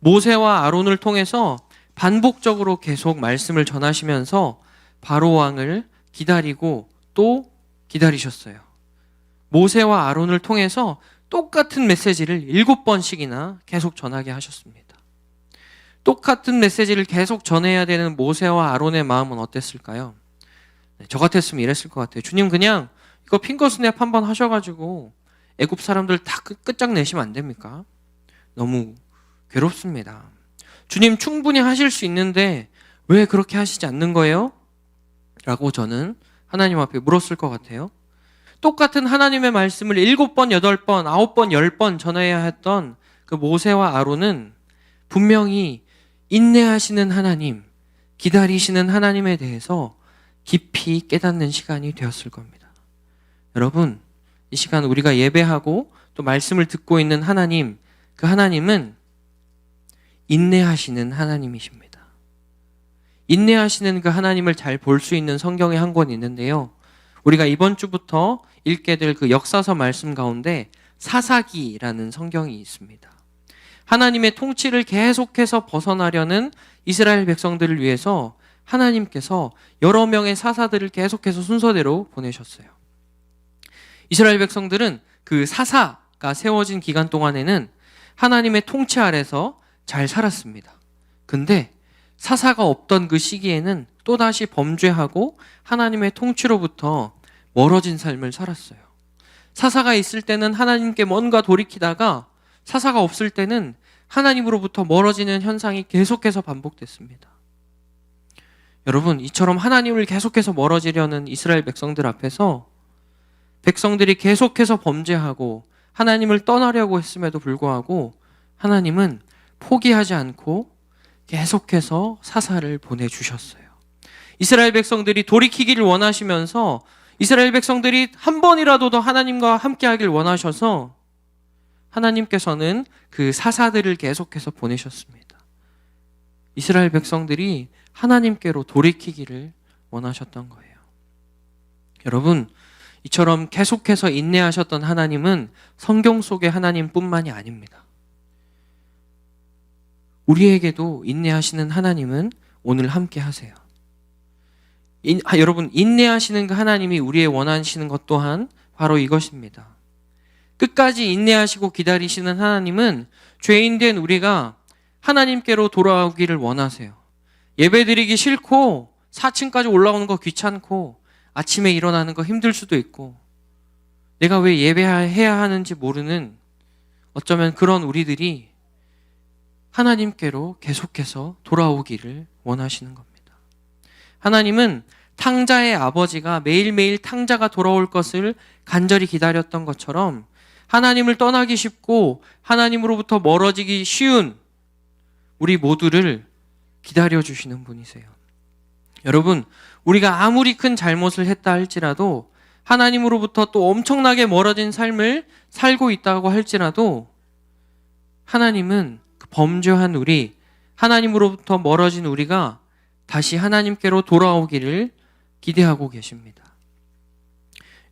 모세와 아론을 통해서 반복적으로 계속 말씀을 전하시면서 바로 왕을 기다리고 또 기다리셨어요. 모세와 아론을 통해서 똑같은 메시지를 7번씩이나 계속 전하게 하셨습니다. 똑같은 메시지를 계속 전해야 되는 모세와 아론의 마음은 어땠을까요? 저 같았으면 이랬을 것 같아요. 주님, 그냥 이거 핑거스냅 한번 하셔가지고 애굽 사람들 다 끝장내시면 안 됩니까? 너무 괴롭습니다. 주님, 충분히 하실 수 있는데 왜 그렇게 하시지 않는 거예요? 라고 저는 하나님 앞에 물었을 것 같아요. 똑같은 하나님의 말씀을 7번, 8번, 9번, 10번 전해야 했던 그 모세와 아론은 분명히 인내하시는 하나님, 기다리시는 하나님에 대해서 깊이 깨닫는 시간이 되었을 겁니다. 여러분, 이 시간 우리가 예배하고 또 말씀을 듣고 있는 하나님, 그 하나님은 인내하시는 하나님이십니다. 인내하시는 그 하나님을 잘 볼 수 있는 성경의 한 권 있는데요. 우리가 이번 주부터 읽게 될 그 역사서 말씀 가운데 사사기라는 성경이 있습니다. 하나님의 통치를 계속해서 벗어나려는 이스라엘 백성들을 위해서 하나님께서 여러 명의 사사들을 계속해서 순서대로 보내셨어요. 이스라엘 백성들은 그 사사가 세워진 기간 동안에는 하나님의 통치 아래서 잘 살았습니다. 근데 사사가 없던 그 시기에는 또다시 범죄하고 하나님의 통치로부터 멀어진 삶을 살았어요. 사사가 있을 때는 하나님께 뭔가 돌이키다가 사사가 없을 때는 하나님으로부터 멀어지는 현상이 계속해서 반복됐습니다. 여러분, 이처럼 하나님을 계속해서 멀어지려는 이스라엘 백성들 앞에서 백성들이 계속해서 범죄하고 하나님을 떠나려고 했음에도 불구하고 하나님은 포기하지 않고 계속해서 사사를 보내주셨어요. 이스라엘 백성들이 돌이키기를 원하시면서 이스라엘 백성들이 한 번이라도 더 하나님과 함께하길 원하셔서 하나님께서는 그 사사들을 계속해서 보내셨습니다. 이스라엘 백성들이 하나님께로 돌이키기를 원하셨던 거예요. 여러분, 이처럼 계속해서 인내하셨던 하나님은 성경 속의 하나님뿐만이 아닙니다. 우리에게도 인내하시는 하나님은 오늘 함께 하세요. 여러분, 인내하시는 그 하나님이 우리의 원하시는 것 또한 바로 이것입니다. 끝까지 인내하시고 기다리시는 하나님은 죄인된 우리가 하나님께로 돌아오기를 원하세요. 예배드리기 싫고 4층까지 올라오는 거 귀찮고 아침에 일어나는 거 힘들 수도 있고 내가 왜 예배해야 하는지 모르는 어쩌면 그런 우리들이 하나님께로 계속해서 돌아오기를 원하시는 겁니다. 하나님은 탕자의 아버지가 매일매일 탕자가 돌아올 것을 간절히 기다렸던 것처럼 하나님을 떠나기 쉽고 하나님으로부터 멀어지기 쉬운 우리 모두를 기다려주시는 분이세요. 여러분, 우리가 아무리 큰 잘못을 했다 할지라도 하나님으로부터 또 엄청나게 멀어진 삶을 살고 있다고 할지라도 하나님은 그 범죄한 우리, 하나님으로부터 멀어진 우리가 다시 하나님께로 돌아오기를 기대하고 계십니다.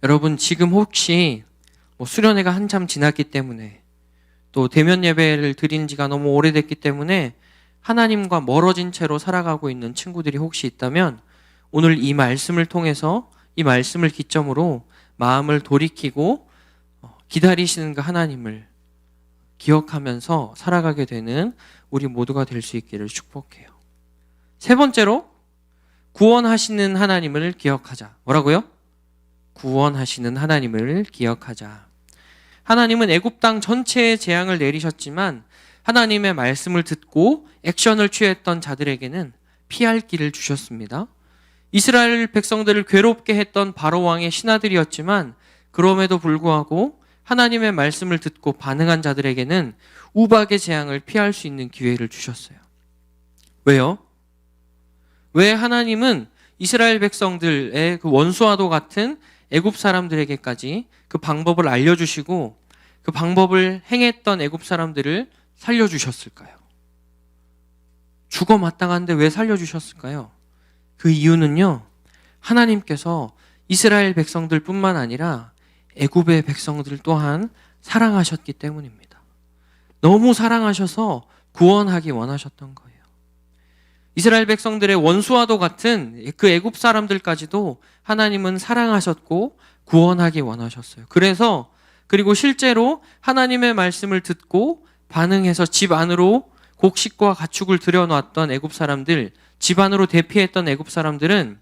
여러분, 지금 혹시 수련회가 한참 지났기 때문에 또 대면 예배를 드린 지가 너무 오래됐기 때문에 하나님과 멀어진 채로 살아가고 있는 친구들이 혹시 있다면 오늘 이 말씀을 통해서 이 말씀을 기점으로 마음을 돌이키고 기다리시는 그 하나님을 기억하면서 살아가게 되는 우리 모두가 될 수 있기를 축복해요. 세 번째로 구원하시는 하나님을 기억하자. 뭐라고요? 구원하시는 하나님을 기억하자. 하나님은 애굽 땅 전체에 재앙을 내리셨지만 하나님의 말씀을 듣고 액션을 취했던 자들에게는 피할 길을 주셨습니다. 이스라엘 백성들을 괴롭게 했던 바로 왕의 신하들이었지만 그럼에도 불구하고 하나님의 말씀을 듣고 반응한 자들에게는 우박의 재앙을 피할 수 있는 기회를 주셨어요. 왜요? 왜 하나님은 이스라엘 백성들의 그 원수와도 같은 애굽 사람들에게까지 그 방법을 알려주시고 그 방법을 행했던 애굽 사람들을 살려주셨을까요? 죽어 마땅한데 왜 살려주셨을까요? 그 이유는요, 하나님께서 이스라엘 백성들뿐만 아니라 애굽의 백성들 또한 사랑하셨기 때문입니다. 너무 사랑하셔서 구원하기 원하셨던 거예요. 이스라엘 백성들의 원수와도 같은 그 애굽 사람들까지도 하나님은 사랑하셨고 구원하기 원하셨어요. 그리고 실제로 하나님의 말씀을 듣고 반응해서 집 안으로 곡식과 가축을 들여놨던 애굽 사람들, 집 안으로 대피했던 애굽 사람들은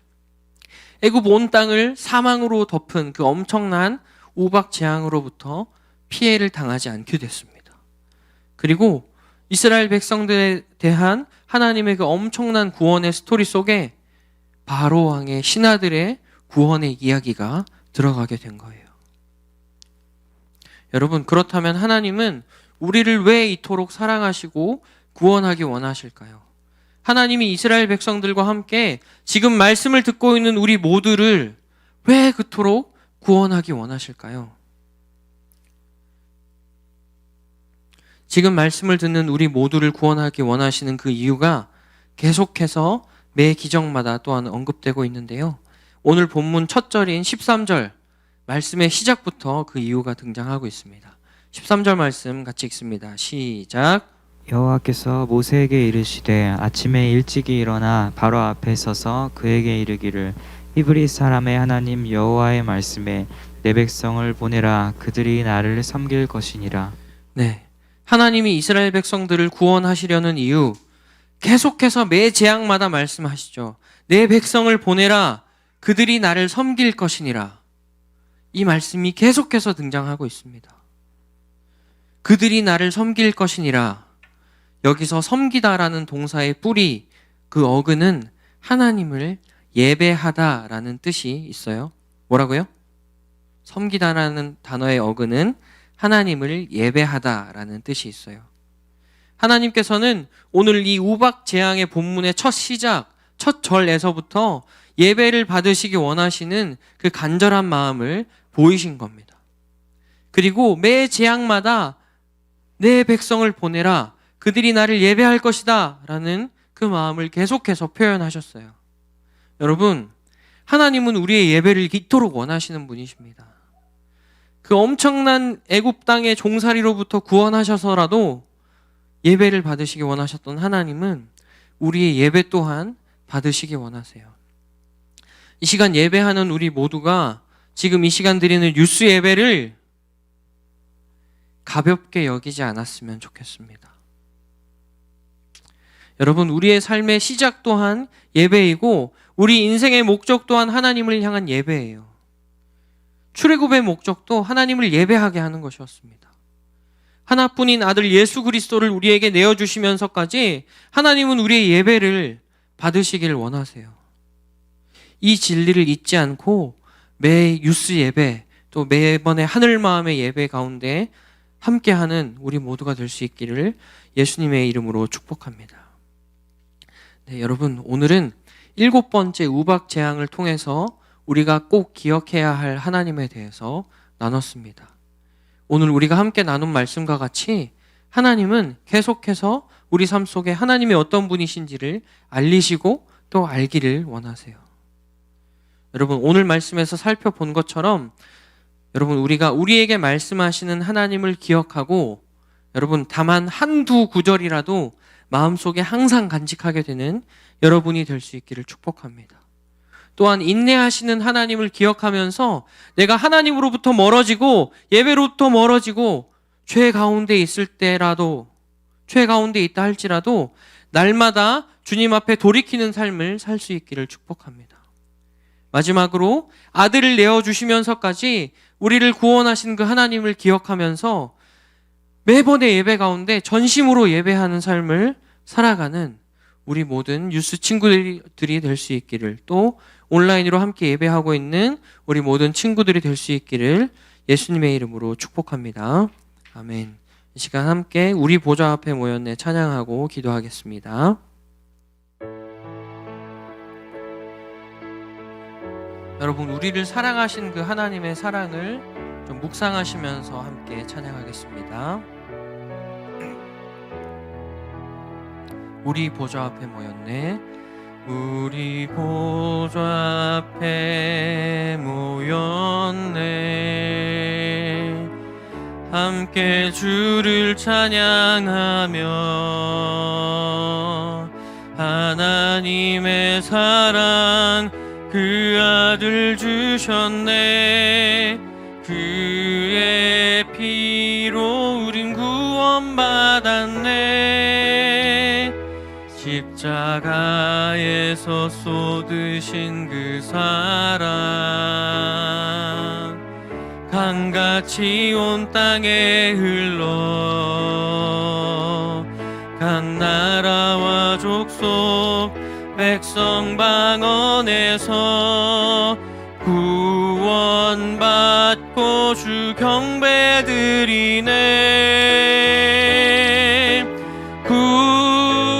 애굽 온 땅을 사망으로 덮은 그 엄청난 우박 재앙으로부터 피해를 당하지 않게 됐습니다. 그리고 이스라엘 백성들에 대한 하나님의 그 엄청난 구원의 스토리 속에 바로 왕의 신하들의 구원의 이야기가 들어가게 된 거예요. 여러분, 그렇다면 하나님은 우리를 왜 이토록 사랑하시고 구원하기 원하실까요? 하나님이 이스라엘 백성들과 함께 지금 말씀을 듣고 있는 우리 모두를 왜 그토록 구원하기 원하실까요? 지금 말씀을 듣는 우리 모두를 구원하기 원하시는 그 이유가 계속해서 매 기적마다 또한 언급되고 있는데요. 오늘 본문 첫 절인 13절 말씀의 시작부터 그 이유가 등장하고 있습니다. 13절 말씀 같이 읽습니다. 시작. 여호와께서 모세에게 이르시되 아침에 일찍이 일어나 바로 앞에 서서 그에게 이르기를 히브리 사람의 하나님 여호와의 말씀에 내 백성을 보내라 그들이 나를 섬길 것이니라. 네, 하나님이 이스라엘 백성들을 구원하시려는 이유 계속해서 매 재앙마다 말씀하시죠. 내 백성을 보내라 그들이 나를 섬길 것이니라. 이 말씀이 계속해서 등장하고 있습니다. 그들이 나를 섬길 것이니라. 여기서 섬기다라는 동사의 뿌리, 그 어근은 하나님을 예배하다라는 뜻이 있어요. 뭐라고요? 섬기다라는 단어의 어근은 하나님을 예배하다라는 뜻이 있어요. 하나님께서는 오늘 이 우박 재앙의 본문의 첫 시작, 첫 절에서부터 예배를 받으시기 원하시는 그 간절한 마음을 보이신 겁니다. 그리고 매 재앙마다 내 백성을 보내라, 그들이 나를 예배할 것이다 라는 그 마음을 계속해서 표현하셨어요. 여러분, 하나님은 우리의 예배를 이토록 원하시는 분이십니다. 그 엄청난 애굽 땅의 종살이로부터 구원하셔서라도 예배를 받으시기 원하셨던 하나님은 우리의 예배 또한 받으시기 원하세요. 이 시간 예배하는 우리 모두가 지금 이 시간 드리는 뉴스 예배를 가볍게 여기지 않았으면 좋겠습니다. 여러분, 우리의 삶의 시작 또한 예배이고 우리 인생의 목적 또한 하나님을 향한 예배예요. 출애굽의 목적도 하나님을 예배하게 하는 것이었습니다. 하나뿐인 아들 예수 그리스도를 우리에게 내어주시면서까지 하나님은 우리의 예배를 받으시길 원하세요. 이 진리를 잊지 않고 매 유스 예배 또 매번의 하늘 마음의 예배 가운데 함께하는 우리 모두가 될 수 있기를 예수님의 이름으로 축복합니다. 네, 여러분, 오늘은 7번째 우박 재앙을 통해서 우리가 꼭 기억해야 할 하나님에 대해서 나눴습니다. 오늘 우리가 함께 나눈 말씀과 같이 하나님은 계속해서 우리 삶 속에 하나님이 어떤 분이신지를 알리시고 또 알기를 원하세요. 여러분, 오늘 말씀에서 살펴본 것처럼 여러분, 우리가 우리에게 말씀하시는 하나님을 기억하고 여러분, 다만 한두 구절이라도 마음속에 항상 간직하게 되는 여러분이 될 수 있기를 축복합니다. 또한 인내하시는 하나님을 기억하면서 내가 하나님으로부터 멀어지고 예배로부터 멀어지고 죄 가운데 있을 때라도, 죄 가운데 있다 할지라도 날마다 주님 앞에 돌이키는 삶을 살 수 있기를 축복합니다. 마지막으로 아들을 내어주시면서까지 우리를 구원하신 그 하나님을 기억하면서 매번의 예배 가운데 전심으로 예배하는 삶을 살아가는 우리 모든 유스 친구들이 될 수 있기를, 또 온라인으로 함께 예배하고 있는 우리 모든 친구들이 될 수 있기를 예수님의 이름으로 축복합니다. 아멘. 이 시간 함께 우리 보좌 앞에 모였네 찬양하고 기도하겠습니다. 여러분, 우리를 사랑하신 그 하나님의 사랑을 좀 묵상하시면서 함께 찬양하겠습니다. 우리 보좌 앞에 모였네. 우리 보좌 앞에 모였네. 함께 주를 찬양하며 하나님 하나님의 사랑 그 아들 주셨네. 그의 피로 우린 구원받았네. 십자가에서 쏟으신 그 사랑 강같이 온 땅에 흘러 각 나라와 족속 백성 방언에서 구원받고 주 경배드리네.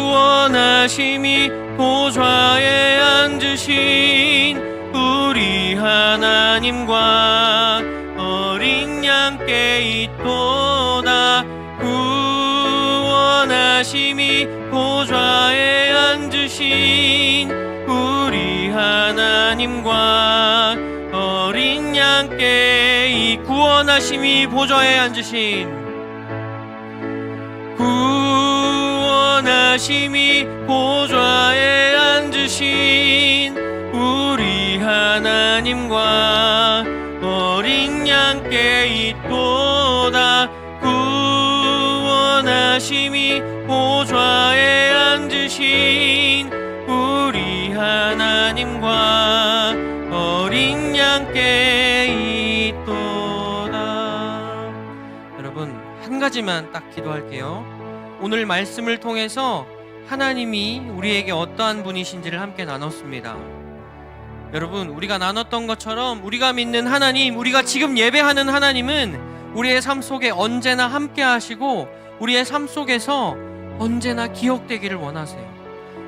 구원하심이 보좌에 앉으신 우리 하나님과 어린 양께 있도다. 구원하심이 보좌에 앉으신 우리 하나님과 어린 양께 이 구원하심이 보좌에 앉으신 구원하심이 보좌에 앉으신 우리 하나님과 어린 양께 있도다. 구원하심이 보좌에 앉으신 우리 하나님과 어린 양께 있도다. 여러분, 한 가지만 딱 기도할게요. 오늘 말씀을 통해서 하나님이 우리에게 어떠한 분이신지를 함께 나눴습니다. 여러분, 우리가 나눴던 것처럼 우리가 믿는 하나님, 우리가 지금 예배하는 하나님은 우리의 삶 속에 언제나 함께 하시고 우리의 삶 속에서 언제나 기억되기를 원하세요.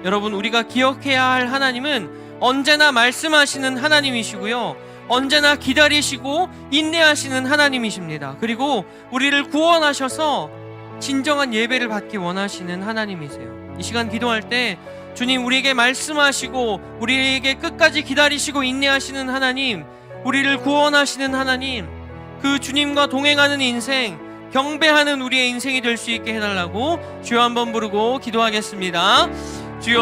여러분, 우리가 기억해야 할 하나님은 언제나 말씀하시는 하나님이시고요, 언제나 기다리시고 인내하시는 하나님이십니다. 그리고 우리를 구원하셔서 진정한 예배를 받기 원하시는 하나님이세요. 이 시간 기도할 때 주님, 우리에게 말씀하시고 우리에게 끝까지 기다리시고 인내하시는 하나님, 우리를 구원하시는 하나님, 그 주님과 동행하는 인생, 경배하는 우리의 인생이 될 수 있게 해달라고 주여 한번 부르고 기도하겠습니다. 주여,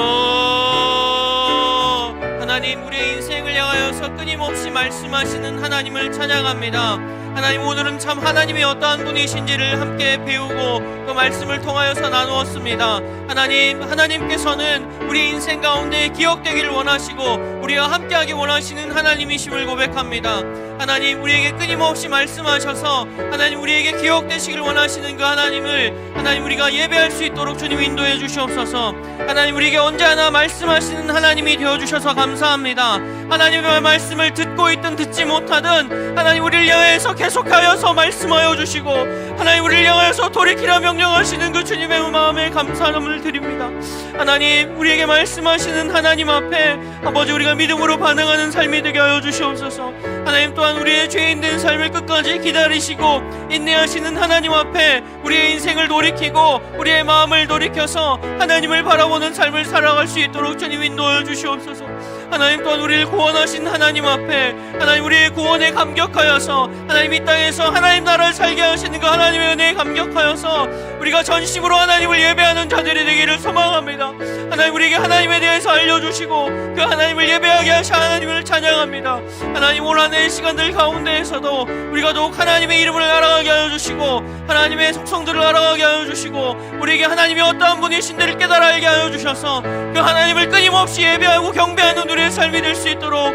하나님, 우리의 인생을 향하여서 끊임없이 말씀하시는 하나님을 찬양합니다. 하나님, 오늘은 참 하나님이 어떠한 분이신지를 함께 배우고 그 말씀을 통하여서 나누었습니다. 하나님, 하나님께서는 우리 인생 가운데 기억되기를 원하시고 우리와 함께하기 원하시는 하나님이심을 고백합니다. 하나님, 우리에게 끊임없이 말씀하셔서 하나님, 우리에게 기억되시길 원하시는 그 하나님을 하나님, 우리가 예배할 수 있도록 주님 인도해 주시옵소서. 하나님, 우리에게 언제나 말씀하시는 하나님이 되어주셔서 감사합니다. 하나님의 말씀을 듣고 있든 듣지 못하든 하나님, 우리를 향해서 계속하여서 말씀하여 주시고 하나님, 우리를 향해서 돌이키라 명령하시는 그 주님의 마음에 감사함을 드립니다. 하나님, 우리에게 말씀하시는 하나님 앞에 아버지, 우리가 믿음으로 반응하는 삶이 되게 하여 주시옵소서. 하나님, 또한 우리의 죄인된 삶을 끝까지 기다리시고 인내하시는 하나님 앞에 우리의 인생을 돌이키고 우리의 마음을 돌이켜서 하나님을 바라보는 삶을 살아갈 수 있도록 주님 인도하여 주시옵소서. 하나님, 또한 우리를 구원하신 하나님 앞에 하나님, 우리의 구원에 감격하여서 하나님, 이 땅에서 하나님 나라를 살게 하시는 그 하나님의 은혜에 감격하여서 우리가 전심으로 하나님을 예배하는 자들이 되기를 소망합니다. 하나님, 우리에게 하나님에 대해서 알려주시고 그 하나님을 예배하게 하신 하나님을 찬양합니다. 하나님, 올 한 해의 시간들 가운데에서도 우리가 더욱 하나님의 이름을 알아가게 하여 주시고 하나님의 속성들을 알아가게 하여 주시고 우리에게 하나님이 어떠한 분이신지를 깨달아 알게 하여 주셔서 그 하나님을 끊임없이 예배하고 경배하는 우리의 삶이 될 수 있도록,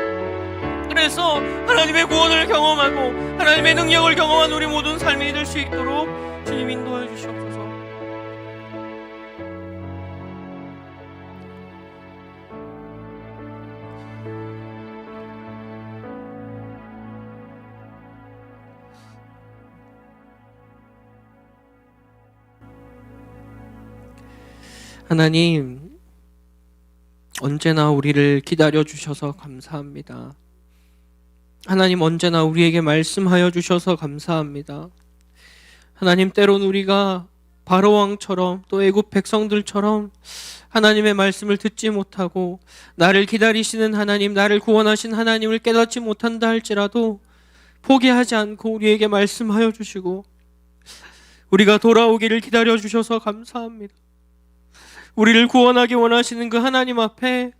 그래서 하나님의 구원을 경험하고 하나님의 능력을 경험한 우리 모든 삶이 될 수 있도록 주님 인도해 주시옵소서. 하나님, 언제나 우리를 기다려 주셔서 감사합니다. 하나님, 언제나 우리에게 말씀하여 주셔서 감사합니다. 하나님, 때론 우리가 바로왕처럼 또 애굽 백성들처럼 하나님의 말씀을 듣지 못하고 나를 기다리시는 하나님, 나를 구원하신 하나님을 깨닫지 못한다 할지라도 포기하지 않고 우리에게 말씀하여 주시고 우리가 돌아오기를 기다려 주셔서 감사합니다. 우리를 구원하기 원하시는 그 하나님 앞에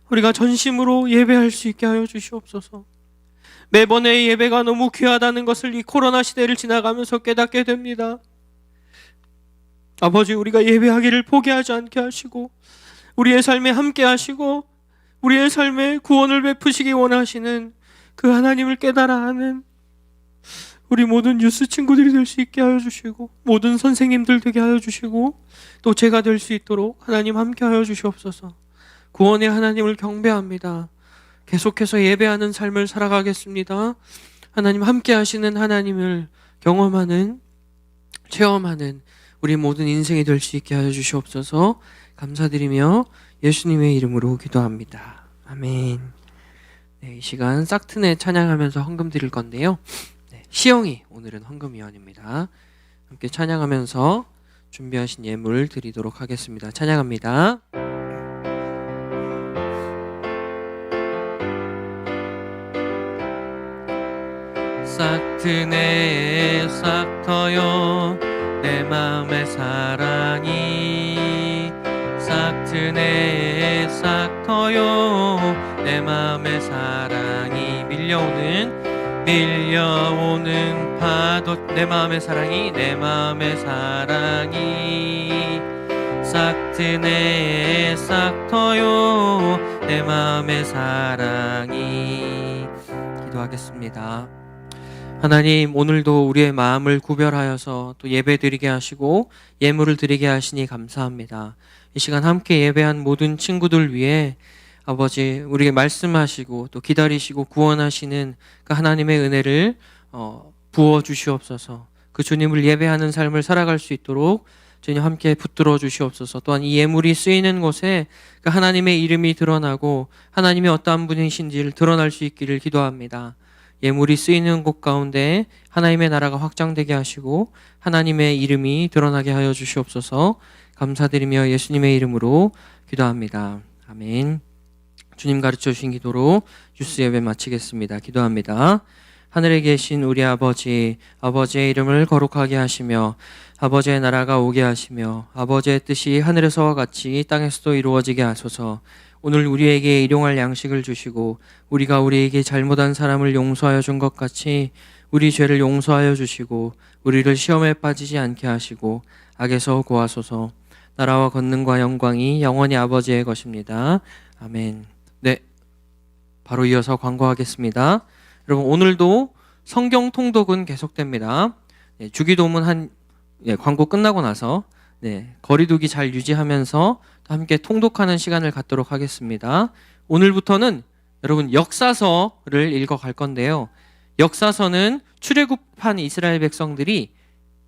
우리가 전심으로 예배할 수 있게 하여 주시옵소서. 매번의 예배가 너무 귀하다는 것을 이 코로나 시대를 지나가면서 깨닫게 됩니다. 아버지, 우리가 예배하기를 포기하지 않게 하시고 우리의 삶에 함께 하시고 우리의 삶에 구원을 베푸시기 원하시는 그 하나님을 깨달아 하는 우리 모든 뉴스 친구들이 될 수 있게 하여 주시고 모든 선생님들 되게 하여 주시고 또 제가 될 수 있도록 하나님 함께 하여 주시옵소서. 구원의 하나님을 경배합니다. 계속해서 예배하는 삶을 살아가겠습니다. 하나님 함께 하시는 하나님을 경험하는, 체험하는 우리 모든 인생이 될 수 있게 하여 주시옵소서. 감사드리며 예수님의 이름으로 기도합니다. 아멘. 네, 이 시간 싹트네 찬양하면서 헌금 드릴 건데요. 네, 시영이 오늘은 헌금위원입니다. 함께 찬양하면서 준비하신 예물 드리도록 하겠습니다. 찬양합니다. 싹트네 싹터요 내 맘의 사랑이 싹트네 싹터요 내 맘의 사랑이 밀려오는 파도 내 맘의 사랑이 내 맘의 사랑이 싹트네 싹터요 내 맘의 사랑이 기도하겠습니다. 하나님, 오늘도 우리의 마음을 구별하여서 또 예배 드리게 하시고 예물을 드리게 하시니 감사합니다. 이 시간 함께 예배한 모든 친구들 위해 아버지, 우리에게 말씀하시고 또 기다리시고 구원하시는 그 하나님의 은혜를 부어 주시옵소서. 그 주님을 예배하는 삶을 살아갈 수 있도록 주님 함께 붙들어 주시옵소서. 또한 이 예물이 쓰이는 곳에 그 하나님의 이름이 드러나고 하나님이 어떠한 분이신지를 드러날 수 있기를 기도합니다. 예물이 쓰이는 곳 가운데 하나님의 나라가 확장되게 하시고 하나님의 이름이 드러나게 하여 주시옵소서. 감사드리며 예수님의 이름으로 기도합니다. 아멘. 주님 가르쳐 주신 기도로 유스 예배 마치겠습니다. 기도합니다. 하늘에 계신 우리 아버지, 아버지의 이름을 거룩하게 하시며 아버지의 나라가 오게 하시며 아버지의 뜻이 하늘에서와 같이 땅에서도 이루어지게 하소서. 오늘 우리에게 일용할 양식을 주시고 우리가 우리에게 잘못한 사람을 용서하여 준 것 같이 우리 죄를 용서하여 주시고 우리를 시험에 빠지지 않게 하시고 악에서 구하소서. 나라와 권능과 영광이 영원히 아버지의 것입니다. 아멘. 네, 바로 이어서 광고하겠습니다. 여러분, 오늘도 성경 통독은 계속됩니다. 네, 주기도문 광고 끝나고 나서 거리두기 잘 유지하면서 함께 통독하는 시간을 갖도록 하겠습니다. 오늘부터는 여러분 역사서를 읽어갈 건데요. 역사서는 출애굽한 이스라엘 백성들이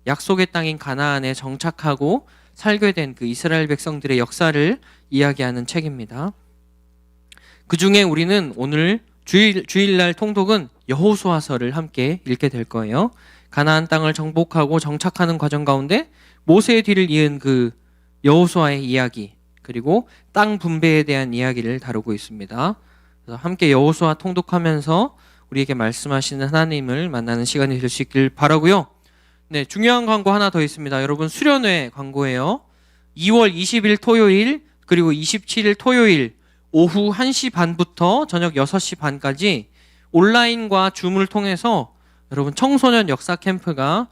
약속의 땅인 가나안에 정착하고 살게 된 그 이스라엘 백성들의 역사를 이야기하는 책입니다. 그 중에 우리는 오늘 주일날 통독은 여호수아서를 함께 읽게 될 거예요. 가나안 땅을 정복하고 정착하는 과정 가운데 모세의 뒤를 이은 그 여호수아의 이야기, 그리고 땅 분배에 대한 이야기를 다루고 있습니다. 그래서 함께 여호수아 통독하면서 우리에게 말씀하시는 하나님을 만나는 시간이 될 수 있길 바라고요. 네, 중요한 광고 하나 더 있습니다. 여러분, 수련회 광고예요. 2월 20일 토요일 그리고 27일 토요일 오후 1시 반부터 저녁 6시 반까지 온라인과 줌을 통해서 여러분 청소년 역사 캠프가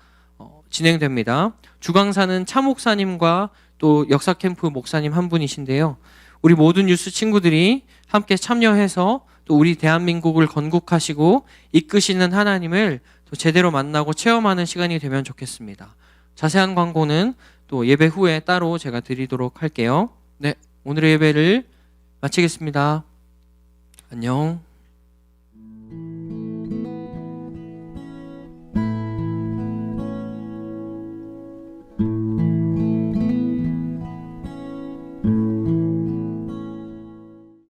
진행됩니다. 주강사는 차 목사님과 또 역사 캠프 목사님 한 분이신데요. 우리 모든 뉴스 친구들이 함께 참여해서 또 우리 대한민국을 건국하시고 이끄시는 하나님을 또 제대로 만나고 체험하는 시간이 되면 좋겠습니다. 자세한 광고는 또 예배 후에 따로 제가 드리도록 할게요. 네, 오늘의 예배를 마치겠습니다. 안녕.